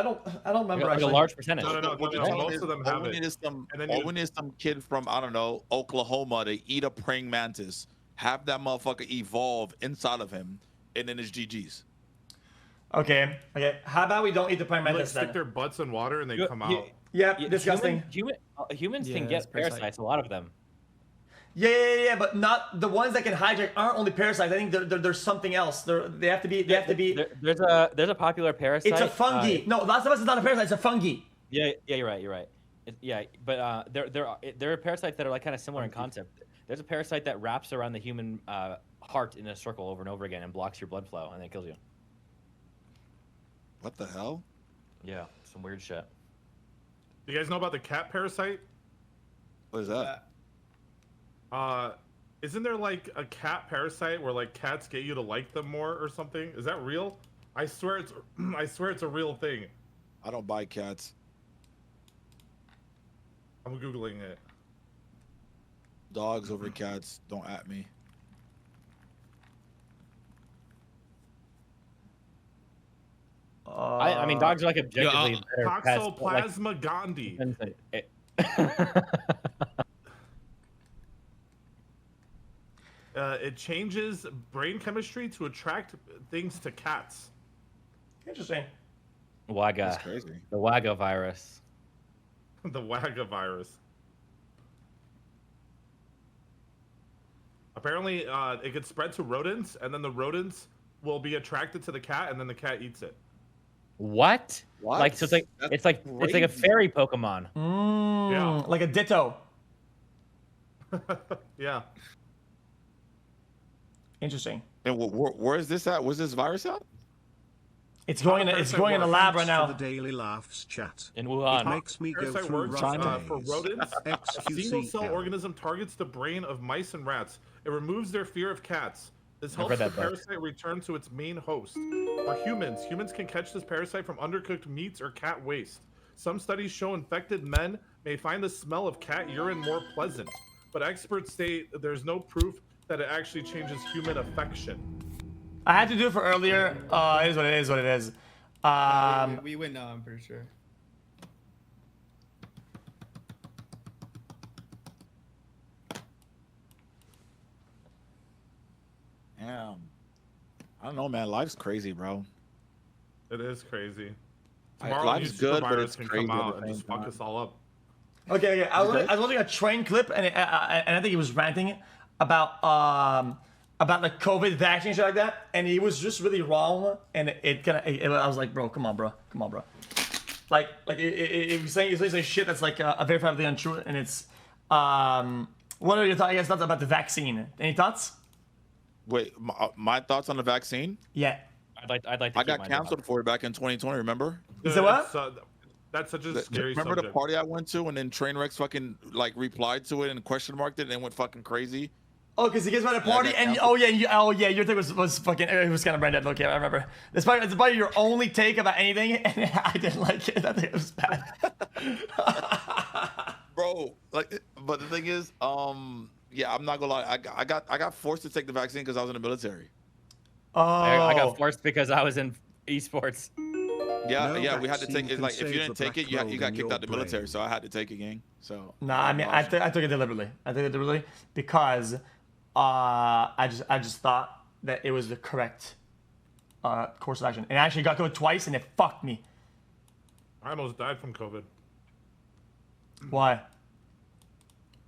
don't remember Like a actually. large percentage. No, What you're no, telling most me is of them all have we it. need is some, And then all you- we need is some kid from I don't know Oklahoma to eat a praying mantis, have that motherfucker evolve inside of him, and then it's GG's. Okay. How about we don't eat the praying They, like mantis stick then? their butts in water and they You- come you- out. Yep, Yeah, disgusting. Humans Yeah, can it's get parasite. parasites, a lot of them. Yeah, but not the ones that can hijack aren't only parasites. I think there's something else. They have to be. There's a popular parasite. It's a fungi. No, Last of Us is not a parasite. It's a fungi. Yeah, you're right. But there are parasites that are like kind of similar in concept. There's a parasite that wraps around the human heart in a circle over and over again and blocks your blood flow and then kills you. What the hell? Yeah, some weird shit. You guys know about the cat parasite? What is that? Isn't there like a cat parasite where like cats get you to like them more or something? Is that real? I swear it's a real thing. I don't buy cats. I'm googling it. Dogs over cats. Don't at me. I mean, dogs are like objectively better pets, but, like, Toxoplasma gondii. It changes brain chemistry to attract things to cats. Interesting. Wagga. That's crazy. The Wagga virus. The Wagga virus. Apparently, it gets spread to rodents, and then the rodents will be attracted to the cat, and then the cat eats it. What? What? Like so That's it's like a crazy. fairy Pokemon. Yeah. Like a ditto. Yeah. Interesting. And where is this at? Where's this virus at? It's going in a lab right Thanks now. to the Daily Laughs chat. In It Wuhan. makes me go Parasite through works rough for days. rodents. A single cell xQc. organism targets the brain of mice and rats. It removes their fear of cats. This I've helps read the that book. parasite return to its main host. For humans can catch this parasite from undercooked meats or cat waste. Some studies show infected men may find the smell of cat urine more pleasant, but experts say there's no proof that it actually changes human affection. I had to do it for earlier. It is what it is. We win now, I'm pretty sure. Damn. I don't know, man. Life's crazy, bro. It is crazy. Like, Tomorrow, life's new good, but supervirus it's can crazy come at out the and just same fuck time. us all up. Okay. I was watching a train clip, and I think he was ranting about the COVID vaccine and shit like that, and he was just really wrong. And I was like, bro, come on, bro. Like it was saying shit that's like verifiably untrue, and it's what are your thoughts about the vaccine? Any thoughts? Wait, my thoughts on the vaccine? Yeah. I'd like to I keep got mine canceled for it back in 2020. Remember? You said what? That's such a scary Remember subject. the party I went to and then Trainwrecks fucking like replied to it and question marked it and then went fucking crazy? Oh, because he gets at a party got and canceled. your take was fucking, it was kind of brain dead. Okay, I remember. It's probably your only take about anything, and I didn't like it. I think it was bad. Bro, like, but the thing is, yeah, I'm not gonna lie. I got forced to take the vaccine because I was in the military. Oh. I got forced because I was in esports. Yeah, No yeah, we had to vaccine take it. can Like, if you save didn't the take it, black you gold got in kicked your out the military. brain. So I had to take it, gang. So. Nah, I mean, I took it deliberately. I took it deliberately because I just thought that it was the correct course of action. And I actually got COVID twice, and it fucked me. I almost died from COVID Why?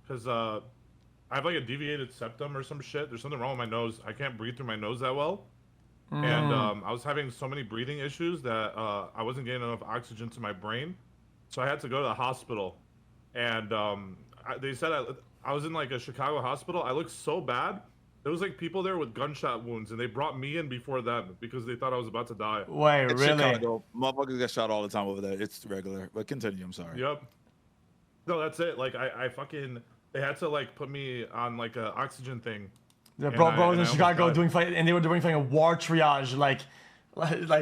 because I have like a deviated septum or some shit. There's something wrong with my nose. I can't breathe through my nose that well. And I was having so many breathing issues that I wasn't getting enough oxygen to my brain, so I had to go to the hospital. And they said I was in like a Chicago hospital. I looked so bad. There was like people there with gunshot wounds, and they brought me in before them because they thought I was about to die. Wait, It's really? Chicago. Motherfuckers get shot all the time over there. It's regular. But continue. I'm sorry. Yep. No, that's it. Like I fucking they had to like put me on like a oxygen thing. The And bro I was in almost Chicago died. and they were doing fucking war triage. Like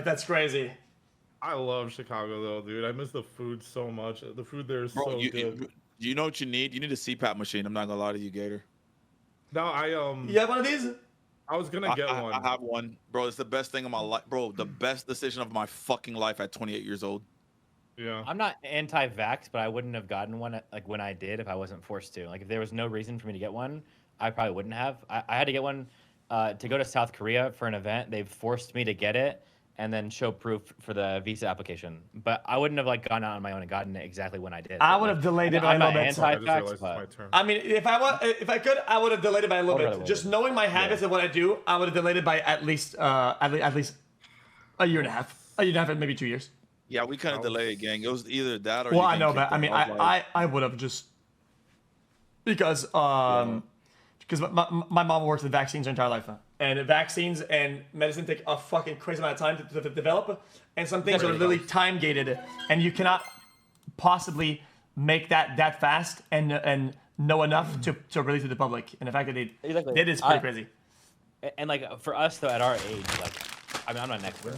that's crazy. I love Chicago though, dude. I miss the food so much. The food there is Bro, so you good. you know what you need? You need a CPAP machine. I'm not gonna lie to you, Gator. No, You have one of these? I was gonna get one. I have one, bro. It's the best thing of my life, bro. The best decision of my fucking life at 28 years old. Yeah. I'm not anti-vax, but I wouldn't have gotten one like when I did if I wasn't forced to. Like if there was no reason for me to get one, I probably wouldn't have. I had to get one to go to South Korea for an event. They forced me to get it and then show proof for the visa application. But I wouldn't have like gone out on my own and gotten it exactly when I did. I But, would like, have delayed it by a I'm little not bit. I just anti-vax, realized it's but my turn. I mean, if I could, I would have delayed it by a little bit. Just knowing my habits and what I do, I would have delayed it by at least a year and a half, maybe 2 years. Yeah, we couldn't delay it, gang. It was either that or. Well, you I getting know, but kicked I mean, out. was like, I would have just because my mom worked with vaccines her entire life, and vaccines and medicine take a fucking crazy amount of time to develop, and some things are literally time gated, and you cannot possibly make that fast and know enough to release to the public. And the fact that they Exactly. did is pretty crazy. And like for us though, at our age, like I mean, I'm not an expert.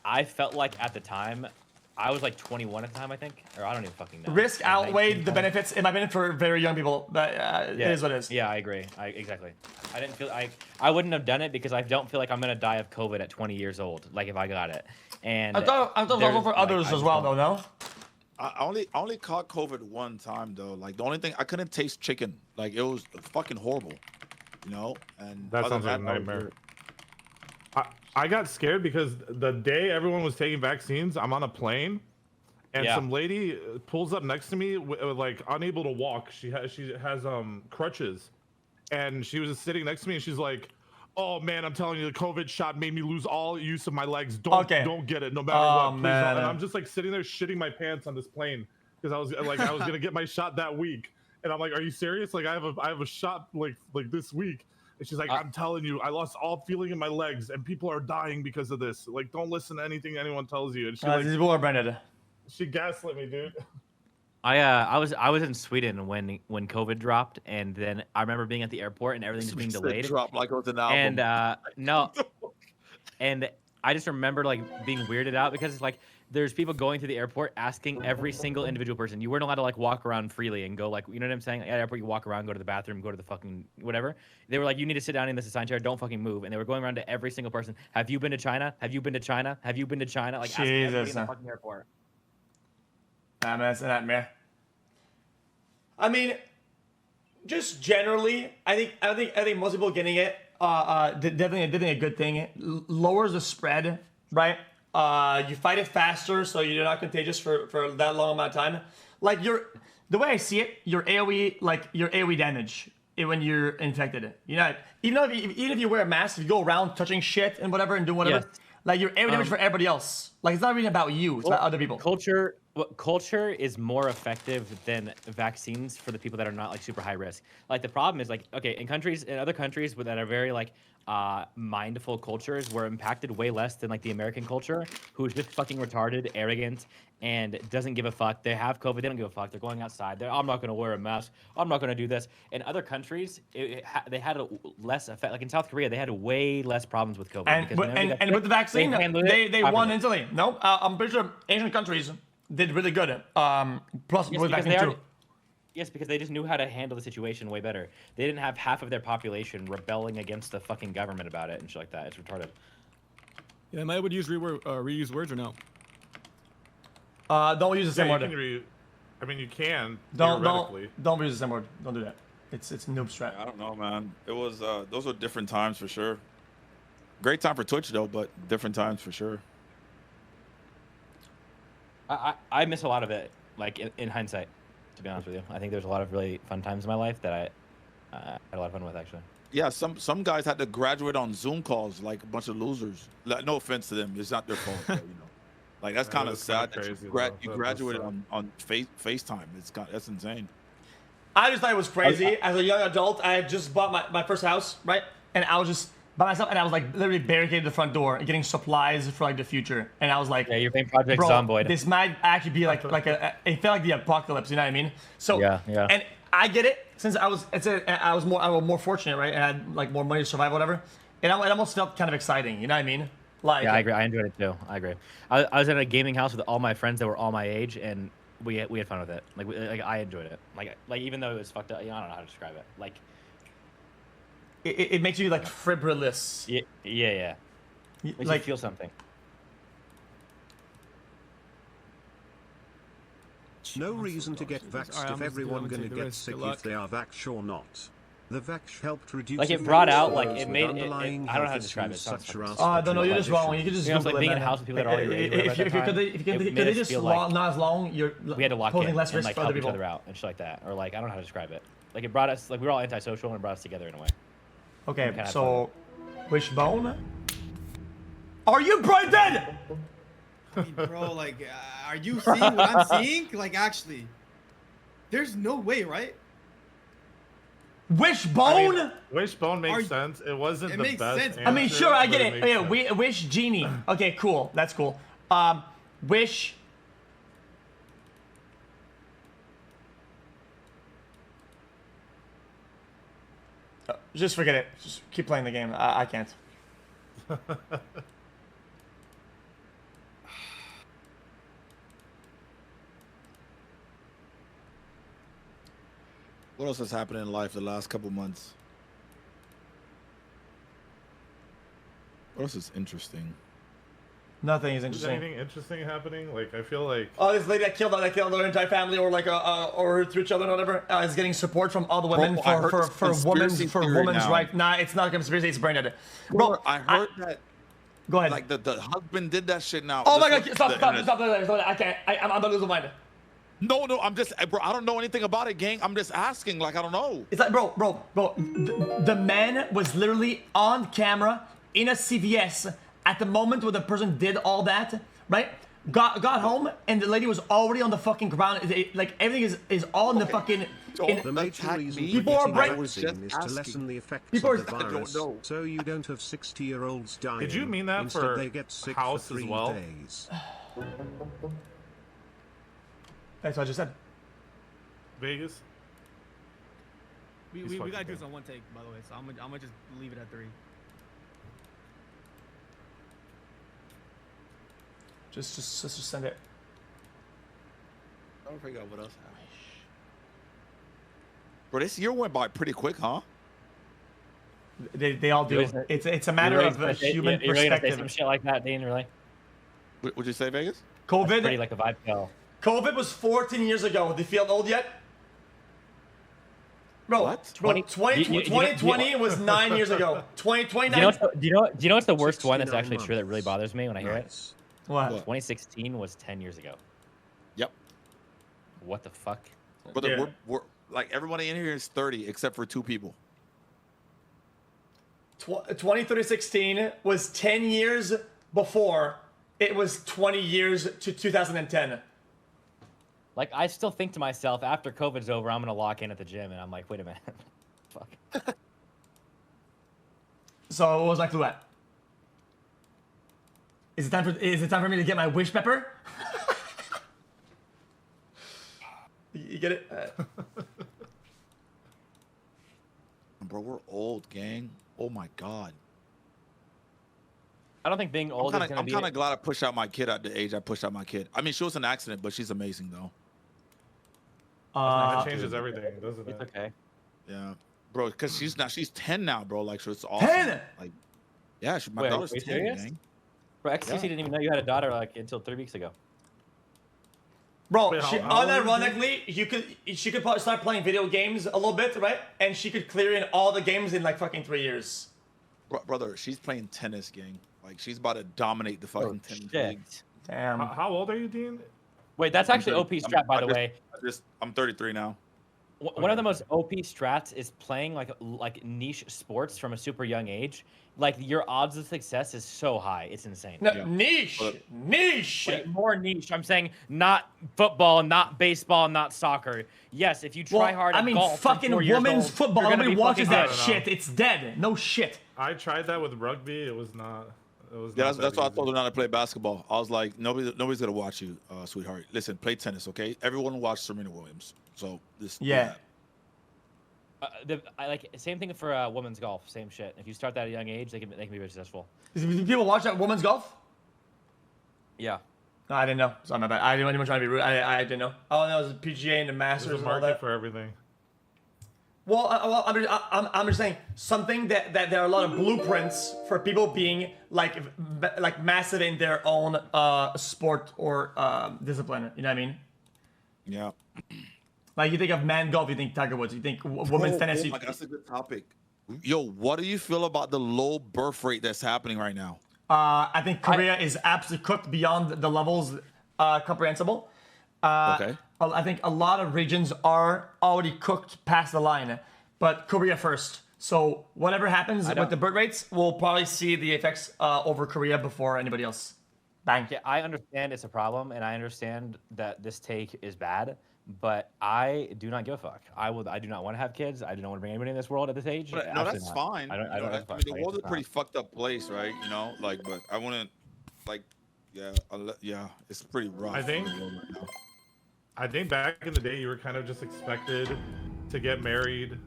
I felt like at the time, I was like 21 at the time, I think, or I don't even fucking know. Risk Like outweighed 19, the benefits, in my opinion, for very young people. But it is what it is. Yeah, I agree. Exactly. I didn't feel I wouldn't have done it because I don't feel like I'm gonna die of COVID at 20 years old. Like if I got it, and I thought it was also for others as well, though. No. I only caught COVID one time though. Like the only thing I couldn't taste chicken. Like it was fucking horrible, you know. And That other sounds like a than that, nightmare. I got scared because the day everyone was taking vaccines, I'm on a plane, and Yeah. some lady pulls up next to me, like unable to walk. She has crutches, and she was just sitting next to me, and she's like, "Oh man, I'm telling you, the COVID shot made me lose all use of my legs. Don't get it, no matter what. Please man. don't." And I'm just like sitting there shitting my pants on this plane because I was gonna get my shot that week, and I'm like, "Are you serious? Like I have a shot like this week." And she's like, "I'm telling you, I lost all feeling in my legs, and people are dying because of this. Like, don't listen to anything anyone tells you." And she These people are branded. she gaslit me, dude. I was in Sweden when COVID dropped, and then I remember being at the airport and everything just being delayed. Drop like it was an album. And no, and I just remember like being weirded out because it's like there's people going through the airport asking every single individual person. You weren't allowed to like walk around freely and go like, you know what I'm saying? At the airport, you walk around, go to the bathroom, go to the fucking whatever. They were like, you need to sit down in this assigned chair, don't fucking move. And they were going around to every single person. Have you been to China? Have you been to China? Have you been to China? Like asking everybody in the fucking airport. Nah, man, that's a nightmare. I mean, just generally, I think most people getting it, definitely a good thing. Lowers the spread, right? You fight it faster, so you're not contagious for that long amount of time. Like the way I see it, your AOE damage when you're infected. You know, even if you wear a mask, if you go around touching shit and whatever and doing whatever, Yes. like your AOE damage for everybody else. Like it's not really about you, it's about other people. Well, culture is more effective than vaccines for the people that are not like super high risk. Like the problem is like, okay, in other countries that are very like mindful cultures were impacted way less than like the American culture, who's just fucking retarded, arrogant, and doesn't give a fuck. They have COVID, they don't give a fuck. They're going outside. I'm not gonna wear a mask. I'm not gonna do this. In other countries, they had a less effect. Like in South Korea, they had way less problems with COVID. And with the vaccine, they won instantly. No, I'm pretty sure Asian countries did really good. Plus Yes, with vaccine too. Yes, because they just knew how to handle the situation way better. They didn't have half of their population rebelling against the fucking government about it and shit like that. It's retarded. Yeah, am I able to use reuse words or no? Don't use the same word. I mean, you can. Don't theoretically. don't use the same word. Don't do that. It's noob strat. I don't know, man. It was those were different times for sure. Great time for Twitch though, but different times for sure. I miss a lot of it, like in hindsight, to be honest with you. I think there's a lot of really fun times in my life that I had a lot of fun with, actually. Yeah, some guys had to graduate on Zoom calls like a bunch of losers. Like, no offense to them, it's not their fault. But, like that's kind of sad that you graduated on FaceTime. That's insane. I just thought it was crazy. As a young adult, I had just bought my first house, right? And I was just by myself, and I was like literally barricaded the front door and getting supplies for like the future. And I was like, yeah, your main project bro, Zomboid. this might actually be like it felt like the apocalypse. You know what I mean? So yeah. And I get it since I was more fortunate, right? And I had like more money to survive, whatever. And it almost felt kind of exciting. You know what I mean? Like, yeah, I agree. I enjoyed it too. I agree. I was in a gaming house with all my friends that were all my age, and we had fun with it. Like I enjoyed it. Like even though it was fucked up, I don't know how to describe it. Like it makes you like frivolous. Yeah. Makes like you feel something. No reason to get vaxxed if everyone gonna get sick if they are vaxxed or not. The vax helped reduce. Like it brought out, like it made. I don't know how to describe it. I don't know. You're just wrong. You can just. You know, it's like being in a house with people that are already. If they just not as long, you're. We had to lock posing in less and risk like for help other each people. other out and shit like that, or like I don't know how to describe it. Like it brought us, like we were all antisocial and it brought us together in a way. Okay, so Wishbone. Are you bright dead? Bro, like, are you seeing what I'm seeing? Like, actually, there's no way, right? Wishbone? I mean, Wishbone makes sense. It wasn't the makes best. sense. I mean, sure, I get it. makes Yeah, sense. Wish Genie. Okay, cool. That's cool. Wish. Just forget it. Just keep playing the game. I can't. What else has happened in life the last couple months? What else is interesting? Nothing is Is interesting. anything interesting happening? Like, I feel like Oh, this lady that killed their entire family, or like or through each other, or whatever, is getting support from all the women Bro, I heard this for conspiracy theory women's now. right. Nah, it's not a conspiracy. It's brain dead. Bro, Bro, I heard that go ahead. like the husband did that shit now. Oh my This god! was Stop! the Stop! internet. Stop! I can't. I'm about to lose my mind. No, I'm just, bro, I don't know anything about it, gang. I'm just asking, like, I don't know. It's like, bro. The man was literally on camera in a CVS at the moment where the person did all that, right? Got home and the lady was already on the fucking ground. Like everything is all in the fucking. The major Attack reason me. for People are getting brain- vaccine is to Just lessen the effects People of the are- I don't virus, know. so you don't have 60-year-olds dying. Did you mean that Instead, for they get sick house for as 3 well? days. That's what I just said. Vegas. We He's gotta fucking do this good. on one take, by the way. So I'm gonna just leave it at 3. Just send it. I don't figure out what else happened. Bro, this year went by pretty quick, huh? They all do. It's a matter of a human You're really gonna say perspective. some shit like that, Dean? Really? Would you say Vegas? Pretty COVID. like a vibe kill. COVID was 14 years ago. Do you feel old yet? Bro, What? 2020 was 9 years ago. 2029. Do you know what's the worst one that's actually true that really bothers me when I hear it? Nice. What? 2016 was 10 years ago. Yep. What the fuck? But Yeah. we're like, everybody in here is 30 except for 2 people. 2016 was 10 years before. It was 20 years to 2010. Like, I still think to myself, after COVID's over, I'm gonna lock in at the gym, and I'm like, wait a minute, fuck. So what was my clue at? Is it time for me to get my wish pepper? You get it? Bro, we're old, gang. Oh my god. I don't think being old is gonna I'm be. kind of glad I pushed out my kid at the age I pushed out my kid. I mean, she was an accident, but she's amazing though. That changes everything, doesn't It's it? okay. Yeah, bro, because she's 10 now, bro. Like, so it's awesome. 10? Like, yeah, my Wait, daughter's are you 10, serious? gang. Bro, xQc didn't even know you had a daughter like until 3 weeks ago. Bro, Wait, she, how old is unironically, she could probably start playing video games a little bit, right? And she could clear in all the games in like fucking 3 years. Brother, she's playing tennis, gang. Like, she's about to dominate the fucking tennis shit. league. Damn. How old are you, Dean? Wait, that's actually OP strat, by the way. I'm 33 now. One of the most OP strats is playing like niche sports from a super young age. Like, your odds of success is so high, it's insane. No, Yeah. niche, But- niche. Wait, more niche. I'm saying not football, not baseball, not soccer. Yes, if you try Well, hard I at mean, golf, fucking from 4 years women's old, football. you're gonna Nobody be watches fucking that good. shit. It's dead. No shit. I tried that with rugby. It was not. It was Yeah, not that's why I easy. told her not to play basketball. I was like, nobody's gonna watch you, sweetheart. Listen, play tennis, okay? Everyone watch Serena Williams. So this. do Yeah. that. I like same thing for women's golf. Same shit. If you start that at a young age, they can be very successful. Do people watch that women's golf? Yeah. No, I didn't know. Sorry, my bad. I didn't even try to be rude. I didn't know. Oh, that was a PGA and the There's Masters a and all market that. for everything. Well, I'm just saying something that there are a lot of blueprints for people being like massive in their own sport or discipline. You know what I mean? Yeah. Like you think of man golf, you think Tiger Woods. You think women's tennis. Oh You, my God, that's a good topic. Yo, what do you feel about the low birth rate that's happening right now? I think Korea is absolutely cooked beyond the levels comprehensible. Okay. I think a lot of regions are already cooked past the line, but Korea first. So whatever happens with the birth rates, we'll probably see the effects over Korea before anybody else. Bang. Yeah, I understand it's a problem, and I understand that this take is bad, but I do not give a fuck. I do not want to have kids. I do not want to bring anybody in this world at this age. But, no, Absolutely that's not. fine. I don't You know, give a fuck. I mean, the Like, world's a it's pretty not. fucked up place, right? You know, like, but I wouldn't, like, yeah, it's pretty rough. I think- in the world right now. I think back in the day, you were kind of just expected to get married,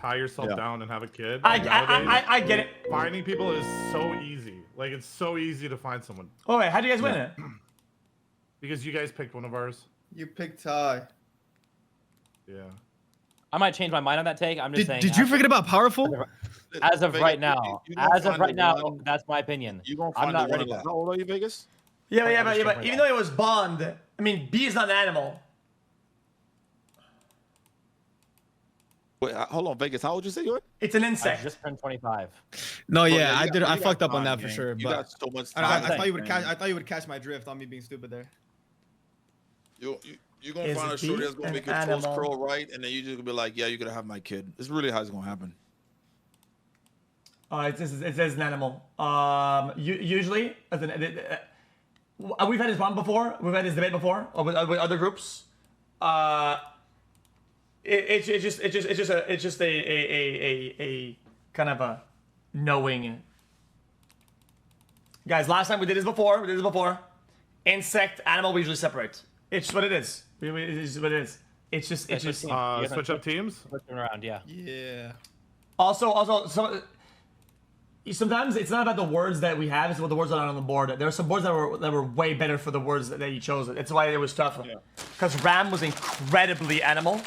tie yourself Yeah. down, and have a kid. I get it. Finding people is so easy. Like, it's so easy to find someone. Oh wait, how do you guys win it? Because you guys picked one of ours. You picked Ty. Yeah. I might change my mind on that take. I'm just saying. Did you forget about powerful? As of Vegas, right now, you gonna as of find right the now, one- that's my opinion. You gonna I'm find not the one ready of for that. How old are you, Vegas? Yeah, but I'm just even jumping though it was Bond, I mean, B is not an animal. Wait, hold on, Vegas. How old you say you were? It's an I insect. just turned 25. No, Bro, yeah, you got- I you fucked got up on time, that for gang. sure. You But got so much I, time. I thought you would man. catch. I thought you would catch my drift on me being stupid there. You gonna Is find a it shorty be that's gonna an make your toes animal? curl right, and then you just gonna be like, yeah, you're gonna have my kid. It's really how it's gonna happen. It says an animal. Usually, we've had this one before. We've had this debate before with other groups. It's just a kind of a knowing. Guys, last time we did this before. Insect, animal, we usually separate. It's what it is. It's what it is. It's just. You guys Switch up teams. Switching around, yeah. Yeah. Also, sometimes it's not about the words that we have; it's about the words that are on the board. There are some boards that were way better for the words that you chose. That's why it was tough. Because Ram was incredibly animal,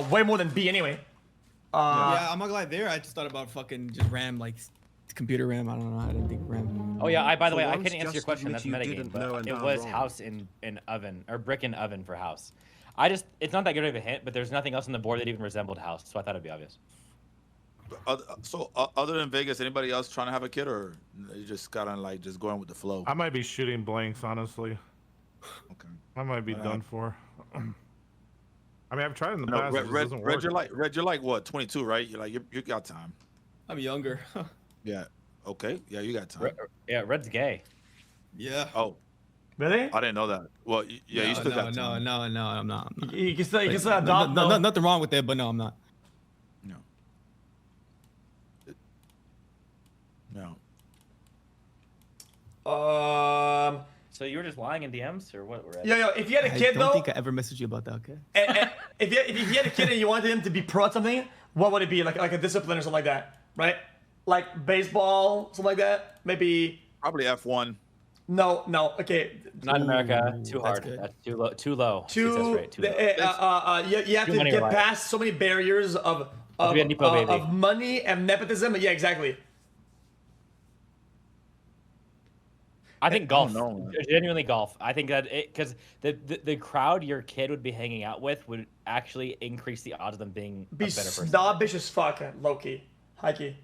way more than B anyway. Yeah, I'm not gonna lie. There, I just thought about fucking just RAM, like computer RAM. I don't know. I didn't think RAM. Oh yeah, by the way, For I once, couldn't answer your just question. admit That's you metagame, didn't know but and it are was wrong. house in oven or brick in oven for house. It's not that good of a hint, but there's nothing else on the board that even resembled house, so I thought it'd be obvious. So other than Vegas, anybody else trying to have a kid, or you just gotta like just going with the flow? I might be shooting blanks, honestly. Okay. I might be done for. I mean, I've tried in the No, past. it just doesn't work. You're like what? 22, right? You're like you got time. I'm younger. Yeah. Okay. Yeah, you got time. Yeah, Red's gay. Yeah. Oh. Really? I didn't know that. Well, yeah, you still got time. No, I'm not. You can still adopt. Nothing wrong with it, but no, I'm not. No. No. So you were just lying in DMs or what? Yo, if you had a kid I don't though, think I ever messaged you about that. Okay. and if you had a kid and you wanted him to be pro at something, what would it be? Like a discipline or something like that, right? Like baseball, something like that. Maybe. Probably F1. No. Okay. Not in America. Too that's hard. good. That's too low. Too low. You have to money get right. past so many barriers of be a Nepo baby. of money and nepotism. Yeah, exactly. I think golf. know. Genuinely golf. I think that because the crowd your kid would be hanging out with would actually increase the odds of them being a Be better person. snobbish as fuck, low key, high key.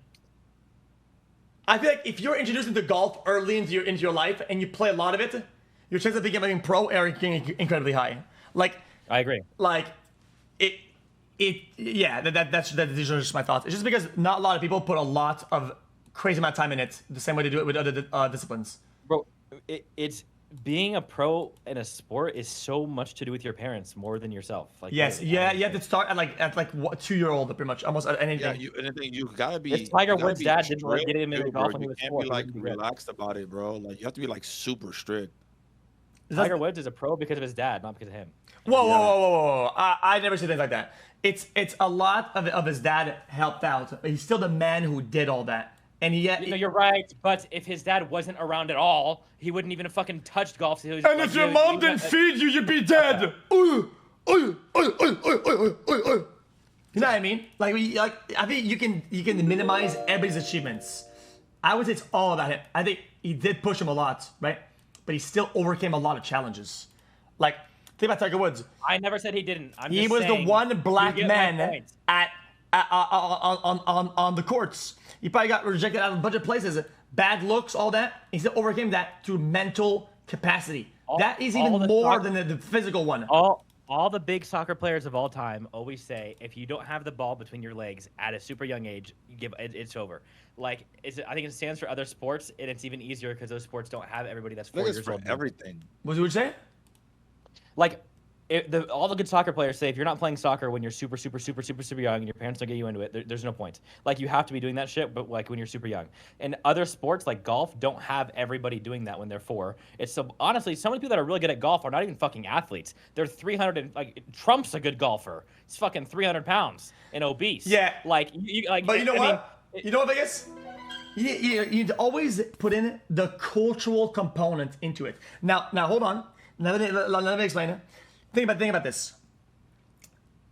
I feel like if you're introduced into golf early into your life and you play a lot of it, your chance of becoming pro are incredibly high. Like I agree. Like that's these are just my thoughts. It's just because not a lot of people put a lot of crazy amount of time in it the same way they do it with other disciplines. Bro, it's being a pro in a sport is so much to do with your parents more than yourself. Like Yes, really, yeah, you have to start at like 2-year-old, pretty much, almost at anything. Yeah, you gotta be. If Tiger you gotta Woods' be dad didn't let strict, get him into too, golf bro. when he You was can't 4, be he like wouldn't be good. relaxed about it, bro. Like you have to be like super strict. Tiger Woods is a pro because of his dad, not because of him. Whoa. I never say things like that. It's a lot of his dad helped out. He's still the man who did all that. And yet, You know, you're right, but if his dad wasn't around at all, he wouldn't even have fucking touched golf. So and if your mom didn't feed you, you'd be dead. You know what I mean? Like I think you can minimize everybody's achievements. I would say it's all about him. I think he did push him a lot, right? But he still overcame a lot of challenges. Like think about Tiger Woods. I never said he didn't. He was the one black you get my man point. on the courts. He probably got rejected out of a bunch of places. Bad looks, all that. He still overcame that through mental capacity. That is even more than the physical one. All the big soccer players of all time always say, if you don't have the ball between your legs at a super young age, it's over. Like, I think it stands for other sports, and it's even easier because those sports don't have everybody that's 4 years for old. everything. What would you say? Like, all the good soccer players say if you're not playing soccer when you're super young and your parents don't get you into it, there's no point. Like, you have to be doing that shit, but like when you're super young. And other sports like golf don't have everybody doing that when they're 4. It's so honestly, some of the people that are really good at golf are not even fucking athletes. They're 300 and like Trump's a good golfer. He's fucking 300 pounds and obese. Yeah. Like But you know what? You know what, Vegas? You always put in the cultural component into it. Now hold on. Let me explain it. Think about this.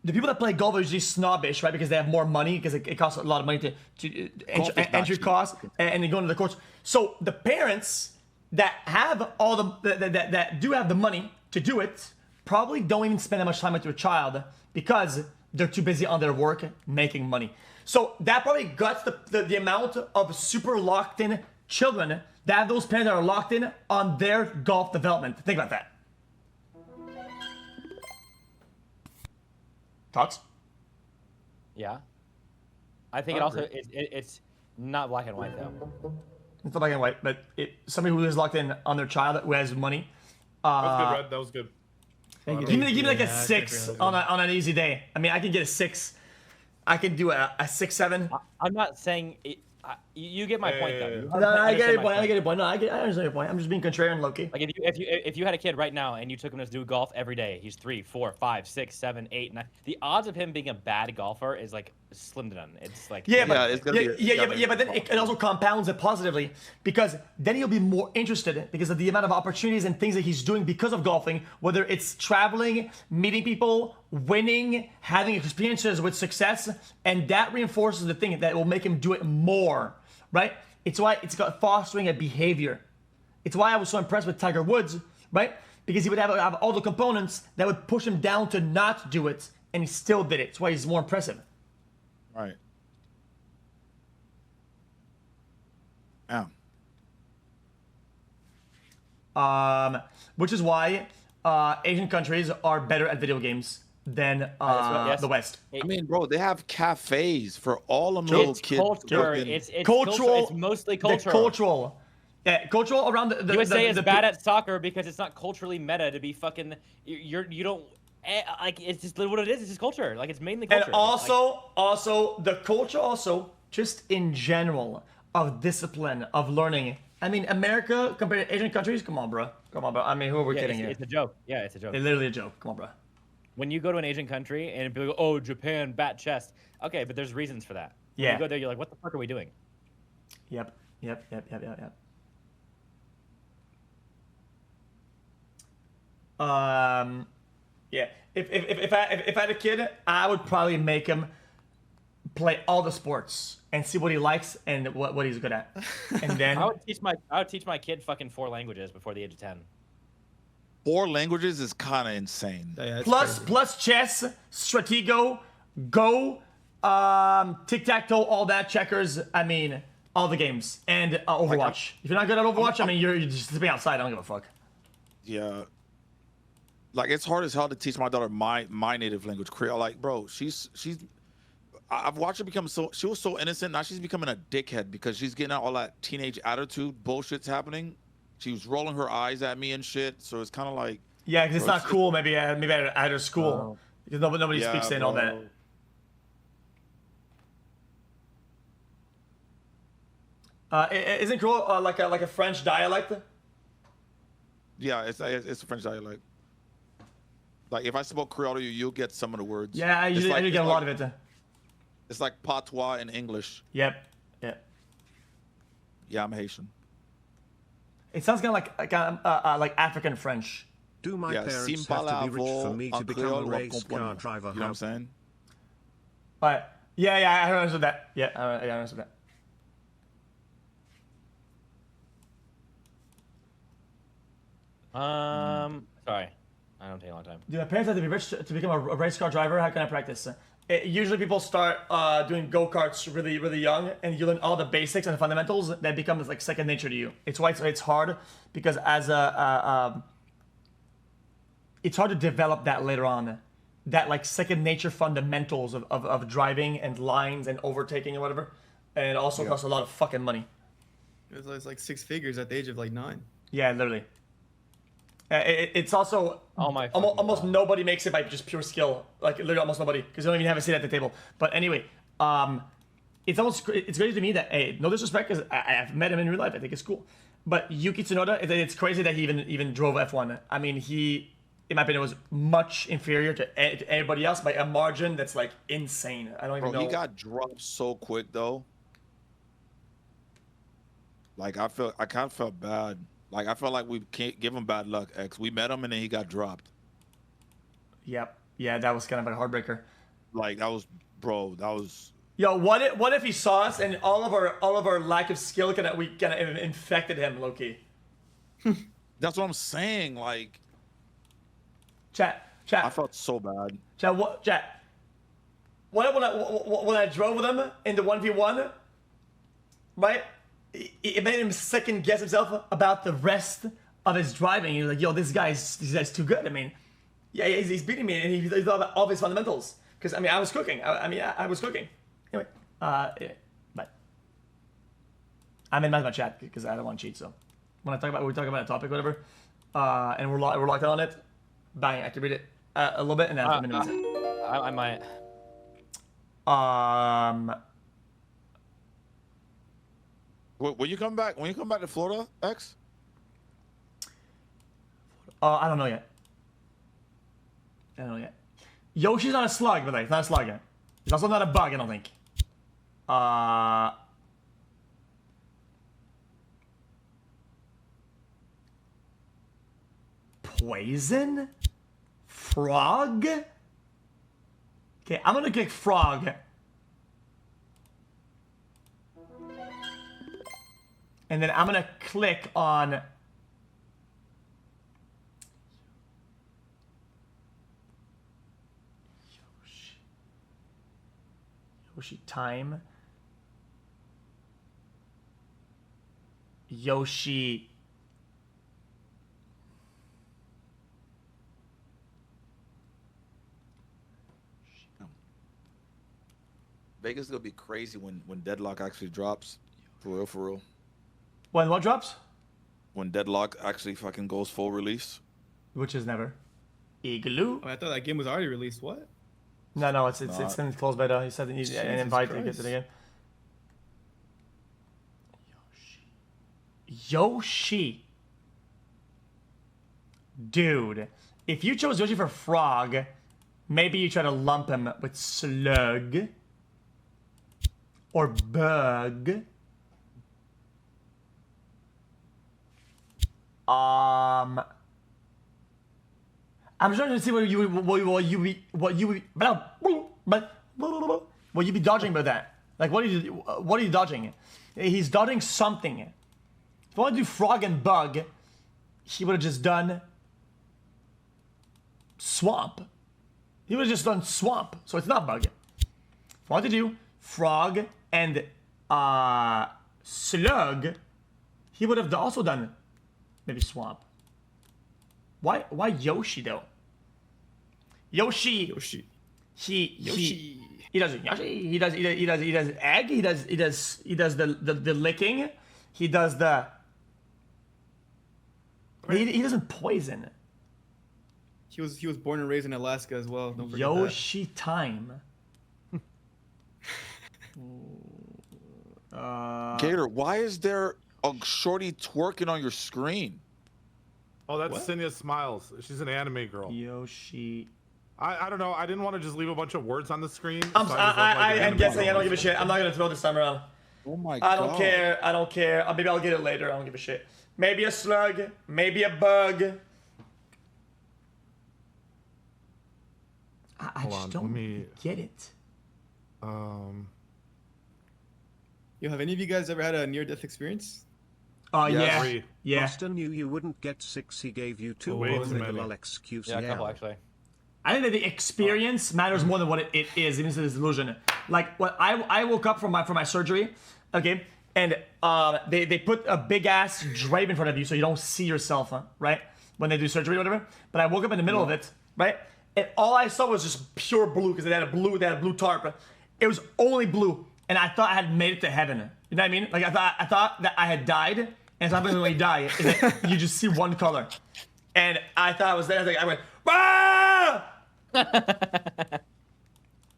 The people that play golf are usually snobbish, right? Because they have more money, because it costs a lot of money to entry costs, and they go into the courts. So the parents that have that do have the money to do it probably don't even spend that much time with their child because they're too busy on their work making money. So that probably guts the amount of super locked in children that have those parents that are locked in on their golf development. Think about that. Thoughts? Yeah. I think it also it's not black and white though. It's not black and white, but somebody who is locked in on their child who has money. That was good, Red. That was good. Give me like a 6 on an easy day. I mean, I can get a 6. I can do a 6, 7. I'm not saying it. You get my point though. No, I get your point. I get your point. No, I understand your point. I'm just being contrarian, low-key. Like if you had a kid right now and you took him to do golf every day, he's 3, 4, 5, 6, 7, 8, 9. The odds of him being a bad golfer is like slim to none. It's like but it's gonna but then it also compounds it positively because then he'll be more interested because of the amount of opportunities and things that he's doing because of golfing, whether it's traveling, meeting people, winning, having experiences with success, and that reinforces the thing that will make him do it more, right? It's why it's got fostering a behavior. It's why I was so impressed with Tiger Woods, right? Because he would have all the components that would push him down to not do it, and he still did it. It's why he's more impressive. Right. Yeah. Which is why Asian countries are better at video games than the West. I mean, bro, they have cafes for all them little It's kids. culture. working. It's Cultural. It's mostly cultural. The cultural. Yeah, cultural around the USA is the bad at soccer because it's not culturally meta to be fucking. You don't like. It's just what it is. It's just culture. Like it's mainly culture. And also the culture also just in general of discipline of learning. I mean, America compared to Asian countries, come on, bro. I mean, who are we kidding here? It's a joke. Yeah, it's a joke. It's literally a joke. Come on, bro. When you go to an Asian country and people go, "Oh, Japan, bat chest." Okay, but there's reasons for that. When Yeah. you go there, you're like, "What the fuck are we doing?" Yep. Yeah. If I had a kid, I would probably make him play all the sports and see what he likes and what he's good at. And then I would teach my kid fucking 4 languages before the age of 10. 4 languages is kind of insane. Yeah, it's crazy. plus chess, Stratego, Go, tic-tac-toe, all that, checkers. I mean, all the games and Overwatch. If you're not good at Overwatch, I mean, you're just sleeping outside. I don't give a fuck. Yeah. Like it's hard as hell to teach my daughter my native language, Creole. Like, bro, I've watched her become she was so innocent. Now she's becoming a dickhead because she's getting out all that teenage attitude bullshit's happening. She was rolling her eyes at me and shit. So it's kind of like, Yeah, because it's bro, not cool. Maybe at her school because nobody yeah, speaks in all that. Isn't Creole like a French dialect? Yeah, it's a French dialect. Like if I spoke Creole to you, you'll get some of the words. Yeah, I usually get a lot of it. It's like patois in English. Yep. Yeah, I'm Haitian. It sounds kind of like African French. Do my Yeah, parents have to be rich for me to become a race car driver? You know what I'm saying? But yeah, I understood that. Yeah, I understood that. Sorry, I don't take a long time. Do my parents have to be rich to become a race car driver? How can I practice? Usually people start doing go-karts really, really young, and you learn all the basics and the fundamentals that becomes like second nature to you. It's why it's hard because as it's hard to develop that later on. That like second nature fundamentals of driving and lines and overtaking and whatever. And it also costs a lot of fucking money. It's like 6 figures at the age of like 9. Yeah, literally. It's also almost nobody makes it by just pure skill. Like literally almost nobody, because they don't even have a seat at the table. But anyway, it's crazy to me that no disrespect, because I've met him in real life. I think it's cool. But Yuki Tsunoda, it's crazy that he even drove F1. I mean, he, in my opinion, was much inferior to everybody else by a margin that's like insane. I don't even know. He got dropped so quick though. Like I kind of felt bad. Like I felt like we can't give him bad luck. We met him and then he got dropped. Yep. Yeah, that was kind of a heartbreaker. Like that was, bro. That was. Yo, what if he saw us and all of our lack of skill kind of infected him, low-key. That's what I'm saying. Like. Chat. I felt so bad. Chat. What when I drove with him in the 1v1, right? It made him second guess himself about the rest of his driving. He was like, "Yo, this guy's too good." I mean, yeah, he's beating me, and he thought about all of his fundamentals. Because I mean, I was cooking. I was cooking. Anyway, yeah, but I minimize my chat because I don't want to cheat. So when we talk about a topic, whatever, and we're locked on it, bang, I can read it a little bit, and then I have to minimize it. I might. When you come back to Florida, X? I don't know yet. Yoshi's not a slug, but it's not a slug yet. It's also not a bug, I don't think. Poison? Frog? Okay, I'm gonna click frog. And then I'm gonna click on Yoshi time. Yoshi. Vegas is gonna be crazy when Deadlock actually drops. For real. When what drops? when Deadlock actually fucking goes full release. Which is never. Igloo? I thought that game was already released. What? No, it's in closed beta. He said he needs an invite to get to the game. Yoshi. Dude, if you chose Yoshi for Frog, maybe you try to lump him with Slug or Bug. I'm trying to see what you be dodging by that. Like what are you dodging? He's dodging something. If I want to do Frog and Bug, he would have just done Swamp. He would have just done Swamp, so it's not Bug. If I want to do Frog and Slug, he would have also done maybe Swamp. Why Yoshi though? Yoshi. He does Yoshi. He does egg. He does the licking. He does the. He doesn't poison. He was born and raised in Alaska as well. Don't forget Yoshi time. Gator, why is there a shorty twerking on your screen? Oh, that's Sinya Smiles. She's an anime girl. Yoshi. I don't know. I didn't want to just leave a bunch of words on the screen. I'm guessing. I don't give a shit. I'm not gonna throw this time around. Oh my god. I don't care. Maybe I'll get it later. I don't give a shit. Maybe a slug. Maybe a bug. I just don't get it. Yo, have any of you guys ever had a near-death experience? Yeah. Buster knew you wouldn't get 6. He gave you 2 points with the xQc. Yeah, a couple actually. I think that the experience matters more than what it is, even if it's illusion. Like, what I woke up from my surgery, okay, and they put a big ass drape in front of you so you don't see yourself, right? When they do surgery or whatever. But I woke up in the middle of it, right? And all I saw was just pure blue because they had a blue tarp. It was only blue, and I thought I had made it to heaven. You know what I mean? Like I thought that I had died, and something when you die is that you just see one color. And I thought I was there. I went, ah!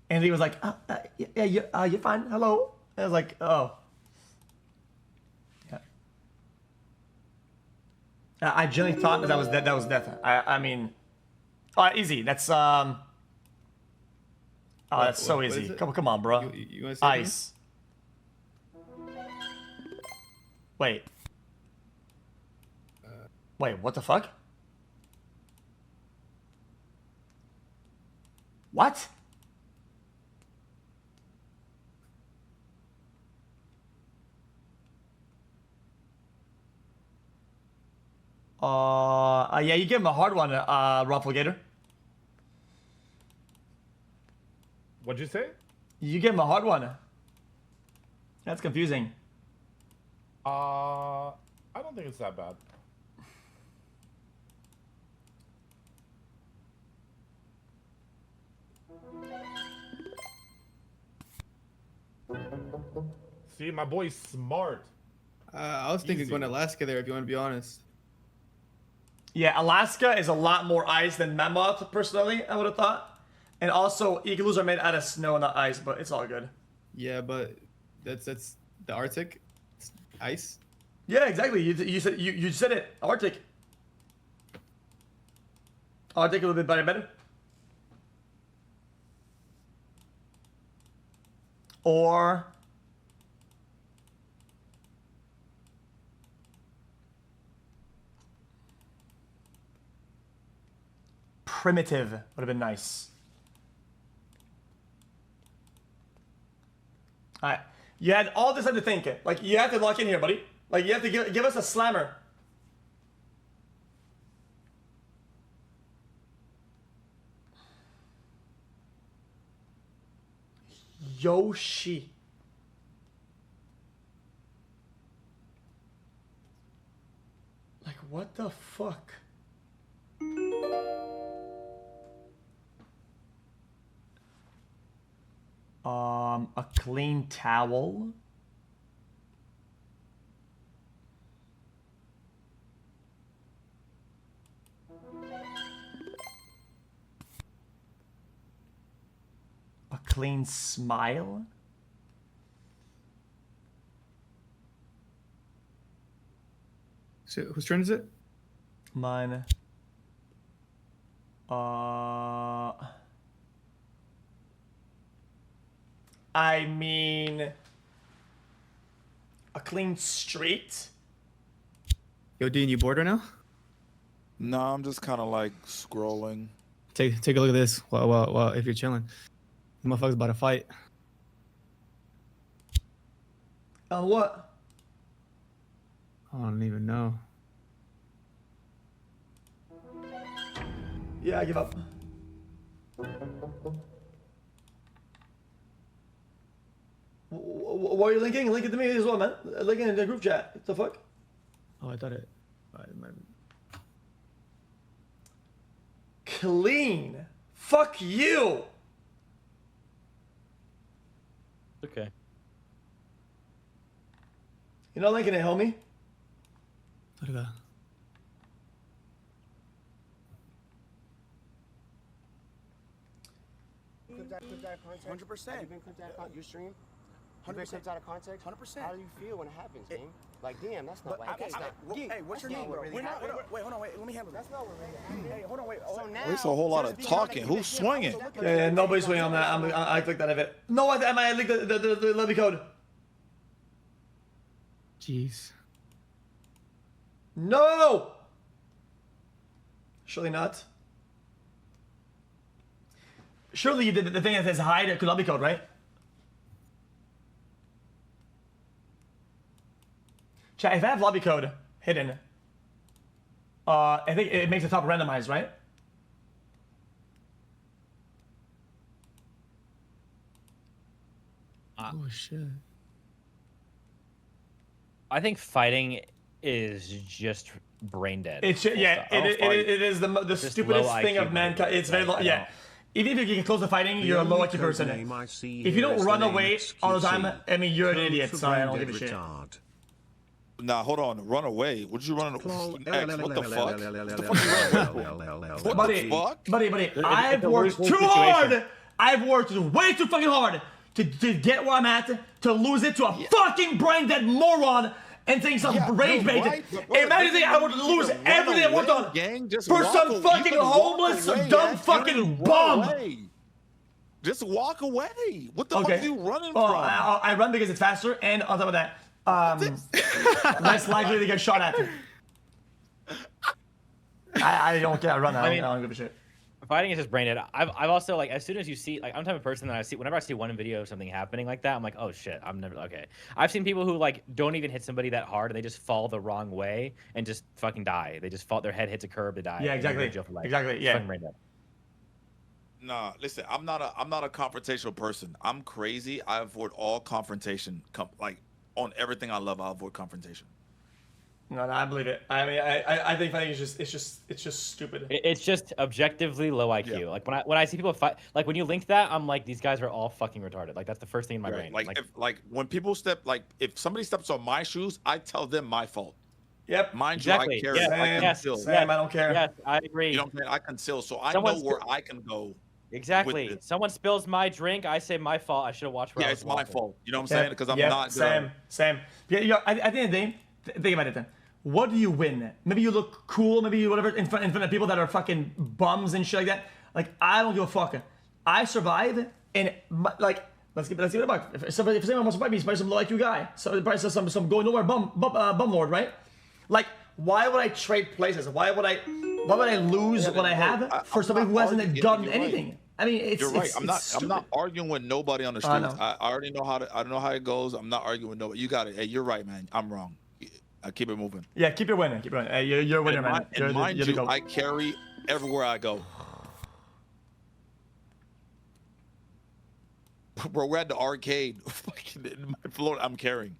And he was like, yeah, you're fine. Hello. And I was like, oh. Yeah. I genuinely thought that was death. I mean, easy. That's that's so easy. Come on, bro. You wanna say Ice. Wait. Wait, what the fuck? What? Yeah, you give him a hard one, Roflgator. What'd you say? You give him a hard one. That's confusing. I don't think it's that bad. See, my boy's smart. I was thinking Easy. going to Alaska there, if you want to be honest. Yeah, Alaska is a lot more ice than Mammoth, personally, I would have thought. And also, igloos are made out of snow, not ice, but it's all good. Yeah, but that's the Arctic. It's ice. Yeah, exactly. You said it. Arctic. Arctic a little bit better. Or primitive would have been nice. All right, you had all this time to think. Like you have to lock in here, buddy. Like you have to give us a slammer. Yoshi. Like what the fuck? A clean towel. Clean smile. So, whose turn is it? Mine. I mean, a clean street. Yo, Dean, you bored right now? No, I'm just kind of like scrolling. Take a look at this. Well, if you're chilling, the motherfucker's about to fight. What? I don't even know. Yeah, I give up. What are you linking? Link it to me as well, man. Link it in the group chat. What the fuck? Oh, I thought it. Clean. Fuck you. Okay. You're not linking it, homie. Look at that. Clipped out of context. 100%. Have you been clipped out of context? You stream? 100% clipped out of context. 100%. How do you feel when it happens, game? Like, damn, that's not like that's not. Hey, what's your name, bro? Wait, hold on, wait. Let me handle this. That's not what really happened. Hey, hold on, wait. So now, There's a whole lot of talking. Who's swinging? Yeah, nobody's swinging on that. I clicked out of it. No, I linked the levy code. Jeez. No! Surely not. Surely you did the thing that says hide lobby code, right? Chat, if I have lobby code hidden, I think it makes the top randomized, right? Oh shit. I think fighting is just brain dead. It's yeah, it is the stupidest thing of mankind. It's very low. Yeah. Even if you can close the fighting, you're a low IQ person. If you don't run away all the time, I mean, you're an idiot. Sorry, I don't give a shit. Nah, hold on. Run away. What you running? X, what the fuck? What the fuck? Buddy, I've worked too hard. I've worked way too fucking hard to get where I'm at, to lose it to a fucking brain dead moron and saying some rage bait. Imagine I would lose everything I worked on for some fucking homeless, dumb fucking bum. Just walk away. What the fuck are you running from? I run because it's faster, and on top of that, less likely to get shot at. I don't care. I run. I don't give a shit. Fighting is just brain dead. I've also, like, as soon as you see, like, I'm the type of person that whenever I see one video of something happening like that, I'm like, oh shit, I'm never, okay. I've seen people who, like, don't even hit somebody that hard, and they just fall the wrong way and just fucking die. They just fall, their head hits a curb, they die. Yeah, exactly. Exactly, yeah. Fucking brain dead. Nah, listen, I'm not a confrontational person. I'm crazy. I avoid all confrontation. Like, on everything I love, I avoid confrontation. No, I believe it. I mean, I think fighting is just stupid. It's just objectively low IQ. Yeah. Like when I see people fight, like when you link that, I'm like, these guys are all fucking retarded. Like that's the first thing in my brain. Like when people if somebody steps on my shoes, I tell them my fault. Yep. Mind you, I carry. Sam, I don't care. Yes, I agree. You know what I'm saying? I conceal, so I know where I can go. Exactly. Someone spills my drink, I say my fault. I should have watched where I was it's my walking. fault. You know what I'm saying? Because I'm not. Same. Yeah. At the end of the day, think about it then. What do you win? Maybe you look cool, maybe you whatever in front of people that are fucking bums and shit like that. Like I don't give a fuck. I survive, and like let's give it a buck. If someone wants to fight me, he's probably some low IQ guy. So probably some going nowhere bum lord, right? Like why would I trade places? Why would I lose what I have for somebody who hasn't done anything? Right. I mean, you're right. I'm not arguing with nobody on the streets. I already know I know how it goes. I'm not arguing with nobody. You got it. Hey, you're right, man. I'm wrong. I keep it moving. Yeah, keep it winning. Keep it winning. You're a winner, man. Mind you, I carry everywhere I go. Bro, we're at the arcade. In my floor, I'm carrying.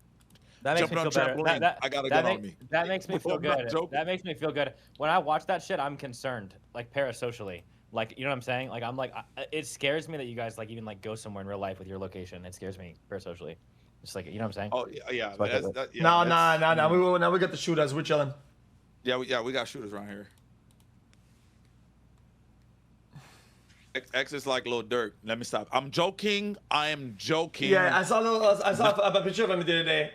That makes me feel better. I got a gun on me. That makes me feel good. That makes me feel good. When I watch that shit, I'm concerned, like parasocially. Like, you know what I'm saying? Like, I'm like, it scares me that you guys like even like go somewhere in real life with your location. It scares me parasocially. It's like, you know what I'm saying? Oh yeah. No. We got the shooters. We're chilling. Yeah, we got shooters around here. X is like Lil Durk. Let me stop. I'm joking. I am joking. Yeah, I saw a picture of him the other day.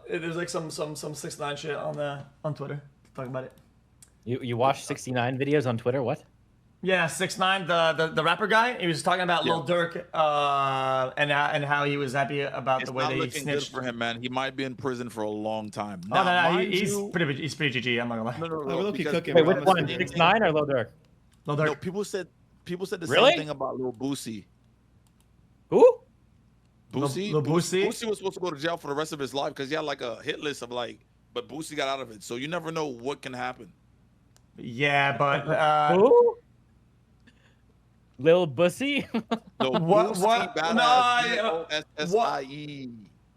There's like some 6ix9ine shit on Twitter talking about it. You watch 69 videos on Twitter? What? Yeah, 6ix9ine, the rapper guy. He was talking about Lil Durk and how he was happy about It's the way not that he looking good snitched. for him, man. He might be in prison for a long time. Oh no, mind he's you- pretty GG. I'm not gonna lie. No, we're low-key because- cooking, Wait, bro. which one? 6ix9ine or Lil Durk? Lil No, Durk. people said the Really? same thing about Lil Boosie. Who? Boosie, Lil Boosie? Boosie was supposed to go to jail for the rest of his life because he had like a hit list of like, but Boosie got out of it. So you never know what can happen. Yeah, but Who? Lil Bussy? No, What- Boosie, what- badass, no, I- B-O-S-S-I-E.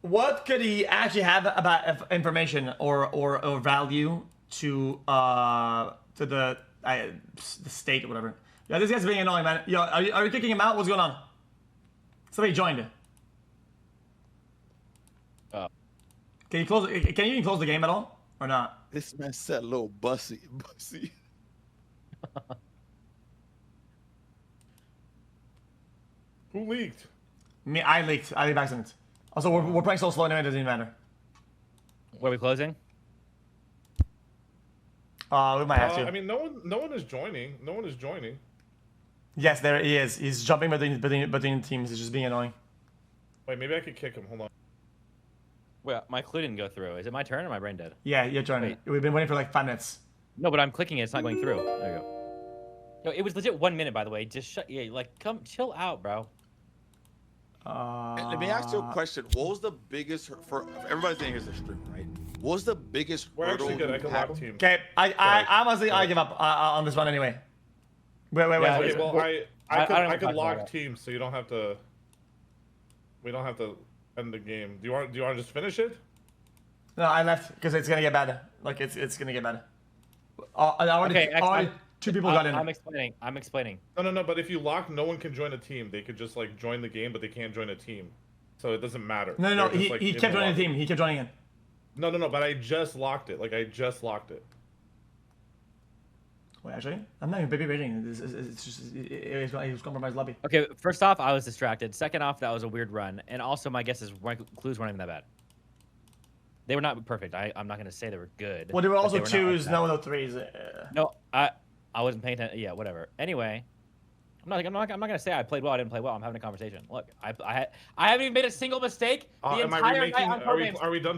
what could he actually have about information or value to the state or whatever? Yeah, this guy's being annoying, man. Yo, are you kicking him out? What's going on? Somebody joined. Can you even close the game at all or not? This man said Lil Bussy. Who leaked? Me, I leaked by accident. Also, we're playing so slow anyway. It doesn't even matter. Where are we closing? We might have to. I mean, no one is joining. No one is joining. Yes, there he is. He's jumping between teams. He's just being annoying. Wait, maybe I could kick him. Hold on. Well, my clue didn't go through. Is it my turn or my brain dead? Yeah, you're joining. We've been waiting for like 5 minutes. No, but I'm clicking it. It's not going through. There you go. No, it was legit 1 minute, by the way. Just shut. Yeah, like come chill out, bro. Let me ask you a question. What was the biggest for everybody's saying here's the stream, right? What was the biggest We're hurdle actually good. I you can had? lock team. Okay, I honestly I give up on this one anyway. Wait. Yeah, Okay, well, I I don't could talk lock about it. teams, so you don't have to. We don't have to end the game. Do you want to just finish it? No, I left because it's gonna get bad. Like it's gonna get bad. Already, Okay, already 2 people got in. I'm explaining. I'm explaining. No. But if you lock, no one can join a team. They could just like join the game, but they can't join a team. So it doesn't matter. No. They're just, like, He in kept joining lock. the team. He kept joining in. No. But I just locked it. Like I just locked it. Wait, actually, I'm not even baby rating. It's just it was compromised lobby. Okay, first off, I was distracted. Second off, that was a weird run. And also, my guess is my clues weren't even that bad. They were not perfect. I'm not going to say they were good. Well, there were but also they were not 2s, like no that. 3s. No, I wasn't paying attention. Yeah, whatever. Anyway, I'm not going to say I played well. I didn't play well. I'm having a conversation. Look, I haven't even made a single mistake the Am I entire night remaking? on Are Codenames. we done